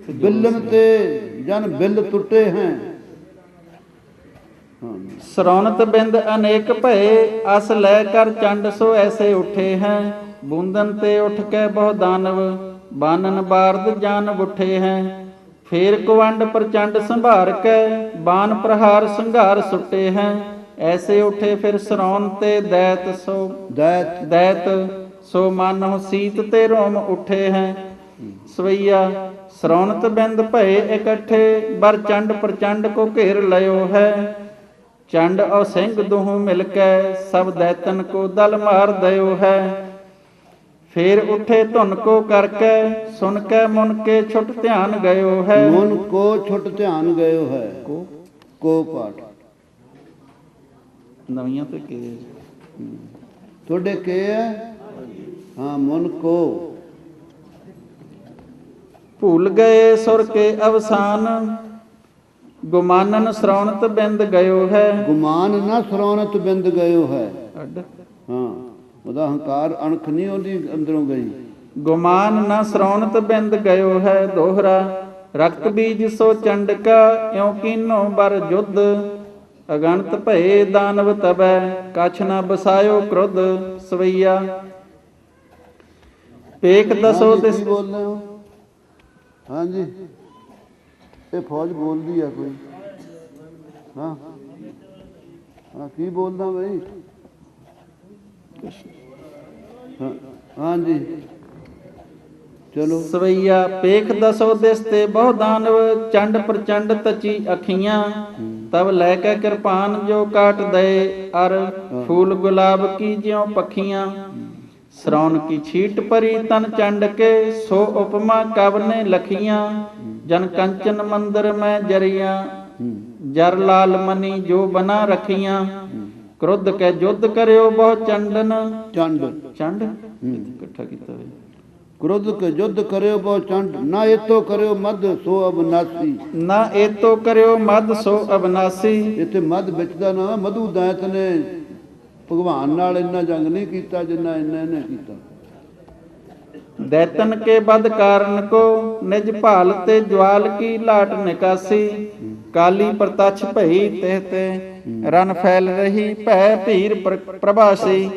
[SPEAKER 2] ਬਿਲਨ ਤੇ ਜਨ ਬਿਲ ਟੁੱਟੇ ਹੈ।
[SPEAKER 1] ਸਰੌਨਤ ਬਿੰਦ ਅਨੇਕ ਭਏ ਅਸ ਲੈ ਕਰ ਚੰਡ ਸੋ ਐਸੇ ਉਠੇ ਹੈ। ਬੂੰਦਨ ਤੇ ਉਠ ਕੇ ਬਹੁ ਦਾਨਵ ਬਾਨਨ ਬਾਰਦ ਜਾਨ ਉਠੇ ਹੈ। ਫੇਰ ਕੁਵੰਡ ਪ੍ਰਚੰਡ ਸੰਭਾਰ ਕੇ ਬਾਨ ਪ੍ਰਹਾਰ ਸੰਘਾਰ ਸੁੱਟੇ ਹੈ। ਐਸੇ ਉਠੇ ਫਿਰ ਸਰੌਨ ਤੇ ਦੈਤ ਸੋ ਦੈਤ ਸੋ ਮਾਨਹੁ ਸੀਤ ਤੇ ਰੋਮ ਉਠੇ ਹੈ। ਸਵਈਆ ਸਰੌਨਤ ਬਿੰਦ ਭਏ ਇਕੱਠੇ ਬਰ ਚੰਡ ਪ੍ਰਚੰਡ ਕੋ ਘੇਰ ਲਿਓ ਹੈ। ਚੰਡ ਔ ਸਿੰਘ ਦੋਹੋਂ ਮਿਲ ਕੇ ਸਭ ਦੈਤਨ ਕੋ ਦਲ ਮਾਰ ਦਿਓ ਹੈ। ਫੇਰ ਉਠੇ ਧੁਨ ਕੋ ਕਰਕੇ ਸੁਨ ਕੇ ਮੁਨ ਕੇ ਛੁੱਟ ਧਿਆਨ ਗਇਓ ਹੈ।
[SPEAKER 2] ਮਨ ਕੋ ਛੁੱਟ ਧਿਆਨ ਗਇਓ ਹੈ। ਕੋ ਪਾਠ
[SPEAKER 1] ਨਵੀਆਂ ਤੇ ਕੇ
[SPEAKER 2] ਤੁਹਾਡੇ ਕੇ ਹੈ। ਹਾਂ ਮਨ ਕੋ
[SPEAKER 1] ਭੁੱਲ ਗਏ ਸੁਰ ਕੇ ਅਵਸਾਨ ਗੁਮਾਨਨ ਸਰੌਨਤ ਬਿੰਦ ਗਇਓ ਹੈ।
[SPEAKER 2] ਗੁਮਾਨ ਨਾ ਸਰੌਨਤ ਬਿੰਦ ਗਇਓ ਹੈ।
[SPEAKER 1] ਅੱਡ
[SPEAKER 2] ਹਾਂ ਉਹਦਾ ਹੰਕਾਰ ਅਣਖ ਨਹੀਂ ਉਹਦੀ ਅੰਦਰੋਂ ਗਈ।
[SPEAKER 1] ਗੁਮਾਨ ਨਾ ਸਰੌਨਤ ਬਿੰਦ ਗਇਓ ਹੈ। ਦੋਹਰਾ ਰਕਤ ਬੀਜ ਸੋ ਚੰਡਕਾ ਇਉ ਕੀਨੋ ਬਰ ਜੁਧ ਅਗਣਤ ਭਏ ਦਾਨਵ ਤਬੈ ਕਛ ਨਾ ਬਸਾਇਓ ਕ੍ਰੋਧ। ਸਵਈਆ ਪੇਖ ਦਸੋ ਤਿਸ
[SPEAKER 2] ਕੀ ਬੋਲਦੇ ਹੋ। ਹਾਂਜੀ ਇਹ ਫੌਜ ਬੋਲਦੀ ਆ ਕੋਈ। ਹਾਂ ਹਾਂ ਕੀ ਬੋਲਦਾ ਬਈ। ਹਾਂਜੀ ਚਲੋ।
[SPEAKER 1] ਸਵਈਆ ਪੇਖ ਦਸੋ ਦਿਸ ਤੇ ਬਹੁ ਦਾਨਵ ਚੰਡ ਪ੍ਰਚੰਡ ਤਚੀ ਅਖੀਆਂ ਤਬ ਲੈ ਕੇ ਕਿਰਪਾਨ ਜੋ ਕਾਟ ਦਏ ਅਰ ਫੂਲ ਗੁਲਾਬ ਕੀ ਜਿਉ ਪੱਖੀਆਂ। ਸਰੌਨ ਕੀ ਛੀਟ ਪਰੀ ਤਨ ਚੰਡ ਕੇ ਸੋ ਉਪਮਾ ਕਬ ਨੇ ਲਖੀਆਂ। ਜਨ ਕੰਚਨ ਮੰਦਰ ਮੈਂ ਜਰੀਆਂ ਜਰ ਲਾਲ ਮਨੀ ਜੋ ਬਨਾ ਰਖੀਆਂ। ਕ੍ਰੋਧ ਕੇ ਜੁਧ ਕਰਿਓ ਬਹੁ ਚੰਡਨ
[SPEAKER 2] ਚੰਡ
[SPEAKER 1] ਚੰਡ ਇਕੱਠਾ ਕੀਤਾ ਹੋਇਆ।
[SPEAKER 2] ਕ੍ਰੋਧ ਕੇ ਜੁਧ ਕਰਿਓ ਬਹੁ ਚੰਡ ਨਾ ਏਤੋ ਕਰਿਓ ਮਦ ਸੋ ਅਬਨਾਸੀ।
[SPEAKER 1] ਨਾ ਏਤੋ ਕਰਿਓ ਮਦ ਸੋ ਅਬਨਾਸੀ।
[SPEAKER 2] ਇੱਥੇ ਮਦ ਵਿੱਚ ਦਾ ਨਾ ਮਧੂ ਦੈਤ ਨੇ ਭਗਵਾਨ ਨਾਲ ਇੰਨਾ ਜੰਗ ਨਹੀਂ ਕੀਤਾ ਜਿੰਨਾ ਇਹਨੇ ਕੀਤਾ।
[SPEAKER 1] ਦੈਤਨ ਕੇ ਬਦ ਕਾਰਨ ਕੋ ਨਿਜ ਭਾਲ ਤੇ ਜਵਾਲ ਕੀ ਲਾਟ ਨਿਕਾਸੀ। ਕਾਲੀ ਪ੍ਰਤਛ ਭਈ ਤੇ ਤੇ ਰਨ ਫੈਲ ਰਹੀ ਭੈ ਭੀਰ ਪ੍ਰਭਾਸੀ।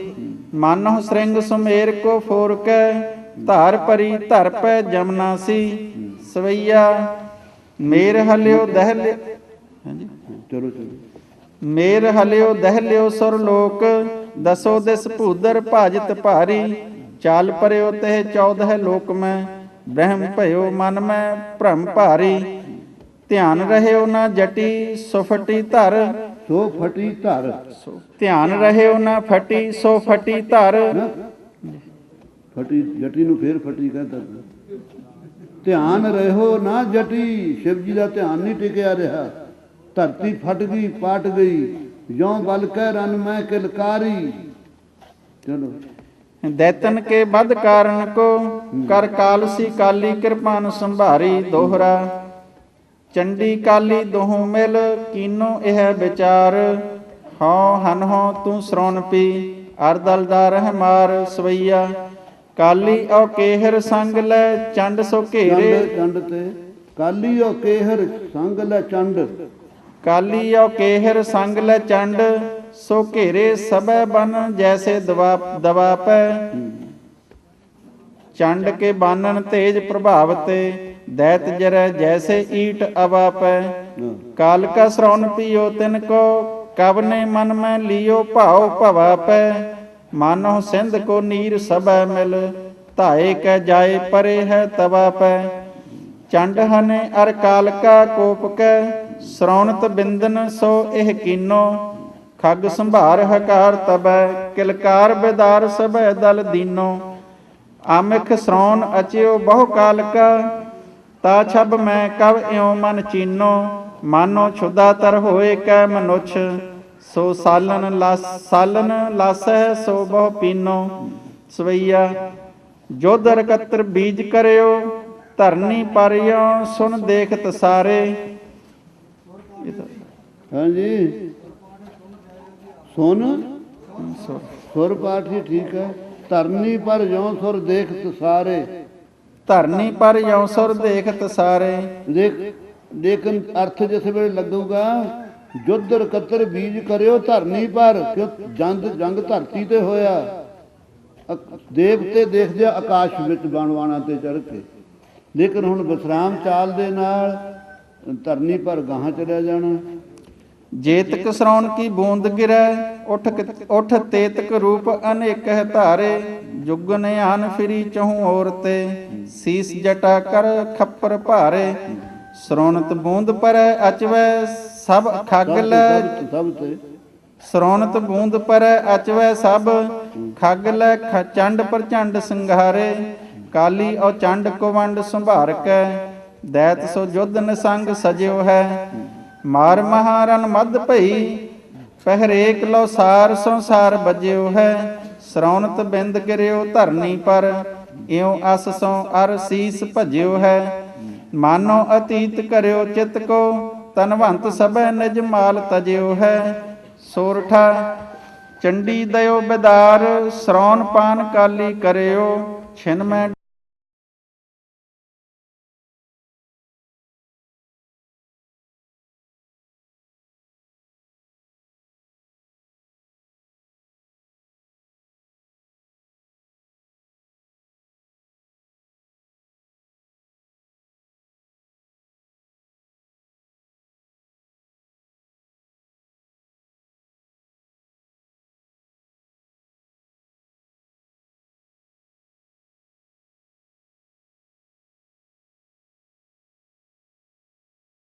[SPEAKER 1] ਮਾਨਹੁ ਸ੍ਰਿੰਗ ਸੁਮੇਰ ਕੋ ਫੋਰ ਕੇ ਧਾਰ ਪਰੀ ਧਰ ਪੈ ਜਮਨਾਸੀ। ਸਵਈਆ ਮੇਰ ਹਲਿਓ ਦਹਿ ਹਾਂਜੀ
[SPEAKER 2] ਚਲੋ ਚਲੋ।
[SPEAKER 1] ਮੇਰ ਹਲਿਓ ਦਹਿ ਲਿਓ ਸੁਰ ਲੋਕ ਦਸੋ ਦਿਸ ਭੂਦਰ ਭਾਜਤ ਭਾਰੀ। ਚਾਲ ਪਰਿਓ ਤੇ 14 ਲੋਕ ਮੈਂ ਬ੍ਰਹਮ ਭਇਓ ਮਨ ਮੈਂ ਭ੍ਰਮ ਭਾਰੀ। ਧਿਆਨ ਰਹਿਓ ਨਾ ਜਟੀ ਸੋ ਫਟੀ ਧਰ
[SPEAKER 2] ਸੋ ਫਟੀ ਧਰ।
[SPEAKER 1] ਧਿਆਨ ਰਹਿਓ ਨਾ ਫਟੀ ਸੋ ਫਟੀ ਧਰ।
[SPEAKER 2] ਫਟੀ ਜਟੀ ਨੂੰ ਫੇਰ ਫਟੀ ਕਹਿੰਦਾ। ਧਿਆਨ ਰਹਿਓ ਨਾ ਜਟੀ ਸ਼ਿਵ ਜੀ ਦਾ ਧਿਆਨ ਨਹੀਂ ਟਿਕਿਆ ਰਿਹਾ। ਧਰਤੀ ਫਟ ਗਈ ਪਾਟ ਗਈ ਜਿਉ ਬਲ ਕਹਿ ਰਨ ਮੈਂ ਕਿਲਕਾਰੀ। ਚਲੋ।
[SPEAKER 1] ਦੈਤਨ ਕੇ ਬਦ ਕਾਰਨ ਕੋ ਕਰ ਕਾਲਸੀ ਕਾਲੀ ਕਿਰਪਾਨ ਸੰਭਾਰੀ। ਦੋਹਰਾ ਚੰਡੀ ਕਾਲੀ ਦੋਹੋਂ ਮਿਲ ਕੀਨੋ ਇਹ ਵਿਚਾਰ। ਹਉ ਹਨਹੁ ਤੂੰ ਸਰੌਨ ਪੀ ਅਰ ਦਲਦਾਰ ਹਮਾਰ। ਸਵਈਆ ਕਾਲੀ ਔ ਕੇਹਰ ਸੰਗ ਲੈ ਚੰਡ ਸੋ ਘੇਰੇ।
[SPEAKER 2] ਚੰਡ ਤੇ ਕਾਲੀ ਔ ਕੇਹਰ ਸੰਗ ਲੈ ਚੰਡ।
[SPEAKER 1] ਕਾਲੀ ਔ ਕੇਹਰ ਸੰਗ ਲੈ ਚੰਡ ਸੋ ਘੇਰੇ ਸਭੈ ਬਨ ਜੈਸੇ ਦਵਾ ਪੈ। ਚੰਡ ਕੇ ਬਾਨਨ ਤੇਜ ਪ੍ਰਭਾਵ ਤੇ ਦੈਤ ਜਰੈ ਜੈਸੇ ਈਟ ਅਵਾ ਪੈ। ਕਾਲ ਕਾ ਸਰੌਨ ਪੀਓ ਤਿਨ ਕੋ ਕਬ ਨੇ ਮਨ ਮੈਂ ਲਿਓ ਭਾਉ ਭਵਾ ਪੈ। ਮਾਨਹੁ ਸਿੰਧ ਕੋ ਨੀਰ ਸਭੈ ਮਿਲ ਧਾਏ ਕੈ ਜਾਏ ਪਰੇ ਹੈ ਤਵਾ ਪੈ। ਚੰਡ ਹਨੇ ਅਰ ਕਾਲਕਾ ਕੋਪ ਕੈ ਸਰੌਣਤ ਬਿੰਦਨ ਸੋ ਇਹ ਕੀਨੋ। ਖੱਗ ਸੰਭਾਰ ਹਕਾਰ ਤਬੈ ਕਿਲਕਾਰ ਬੇਦਾਰ ਸਭੈ ਦਲ ਦੀਨੋ। ਆਮਿਖ ਸਰੌਣ ਅਚਿਓ ਬਹੁ ਕਾਲਕਾ ਤਾ ਛਬ ਮੈਂ ਕਵ ਇਉ ਮਨ ਚੀਨੋ। ਮਾਨੋ ਛੁਦਾ ਤਰ ਹੋਏ ਕੈ ਮਨੁਛ ਸੋ ਸਾਲਨ ਲਾਸੈ ਸੋ ਬਹੁ ਪੀਨੋ। ਸਵਈਆ ਜੋਧ ਰਕਤਰ ਬੀਜ ਕਰਿਓ ਧਰਨੀ ਪਰਿਓ ਸੁਣ ਦੇਖਤ ਸਾਰੇ।
[SPEAKER 2] ਹਾਂਜੀ ਸੁਣ ਸੁਰ ਪਾਠ ਹੀ ਠੀਕ ਹੈ। ਧਰਨੀ ਪਰ ਜਿਉ ਸੁਰ ਦੇਖਤ ਸਾਰੇ।
[SPEAKER 1] ਧਰਨੀ ਪਰ ਜਿਉ ਸੁਰ ਦੇਖਤ ਸਾਰੇ।
[SPEAKER 2] ਲੇਕਿਨ ਅਰਥ ਜਿਸ ਵੇਲੇ ਲੱਗੂਗਾ ਜੁੱਧ ਰਕਤਰ ਬੀਜ ਕਰਿਓ ਧਰਨੀ ਪਰ, ਕਿਉਂ ਜੰਗ ਧਰਤੀ ਤੇ ਹੋਇਆ। ਦੇਵਤੇ ਦੇਖਦੇ ਆਕਾਸ਼ ਵਿੱਚ ਬਾਣਵਾਣਾ ਤੇ ਚੜ੍ਹ ਕੇ। ਲੇਕਿਨ ਹੁਣ ਵਿਸਰਾਮ ਚਾਲ ਦੇ ਨਾਲ ਧਰਨੀ ਪਰ ਗਾਹਾਂ ਚਲਿਆ ਜਾਣਾ।
[SPEAKER 1] ਜੇਤਕ ਸਰੌਣ ਕੀ ਬੂੰਦ ਗਿਰੈ ਉਠ ਤੇਤਕ ਰੂਪ ਅਨੇਕ ਹੈ ਧਾਰੇ। ਜੁਗਨ ਆਨ ਫਿਰੀ ਚਹੂ ਔਰ ਤੇ ਸੀਸ ਜਟਾ ਕਰ ਖੱਪਰ ਭਾਰੇ। ਸਰੌਣਤ ਬੂੰਦ ਪਰੈ ਅਚਵੈ ਸਭ ਖੱਗ ਲੈ। ਸਰੌਣਤ ਬੂੰਦ ਪਰੈ ਅਚਵੈ ਸਭ ਖੱਗ ਲੈ ਚੰਡ ਪ੍ਰਚੰਡ ਸੰਘਾਰੇ। ਕਾਲੀ ਔ ਚੰਡ ਕੋ ਵੰਡ ਸੰਭਾਰ ਕੈ ਦੈਤ ਸੋ ਜੁਧ ਨਿਸੰਗ ਸਜਿਓ ਹੈ। ਮਾਰ ਮਹਾਰਨ ਮਦ ਭਈ ਪਹਿਰੇਕ ਲੋ ਸਾਰ ਸੰਸਾਰ ਬਜਿਓ ਹੈ। ਸਰੌਣਤ ਬਿੰਦ ਗਿਰਿਓ ਧਰਨੀ ਪਰ ਇਉ ਅਸ ਸੋ ਅਰ ਸੀਸ ਭਜਿਓ ਹੈ। ਮਾਨੋ ਅਤੀਤ ਕਰਿਓ ਚਿਤ ਕੋ ਤਨਵੰਤ ਸਭੈ ਨਿਜ ਮਾਲ ਤਜਿਓ ਹੈ। ਸੋਰਠਾ ਚੰਡੀ ਦਇਓ ਬਿਦਾਰ ਸਰੌਣ ਪਾਨ ਕਾਲੀ ਕਰਿਓ ਛਿਨ ਮੈਂ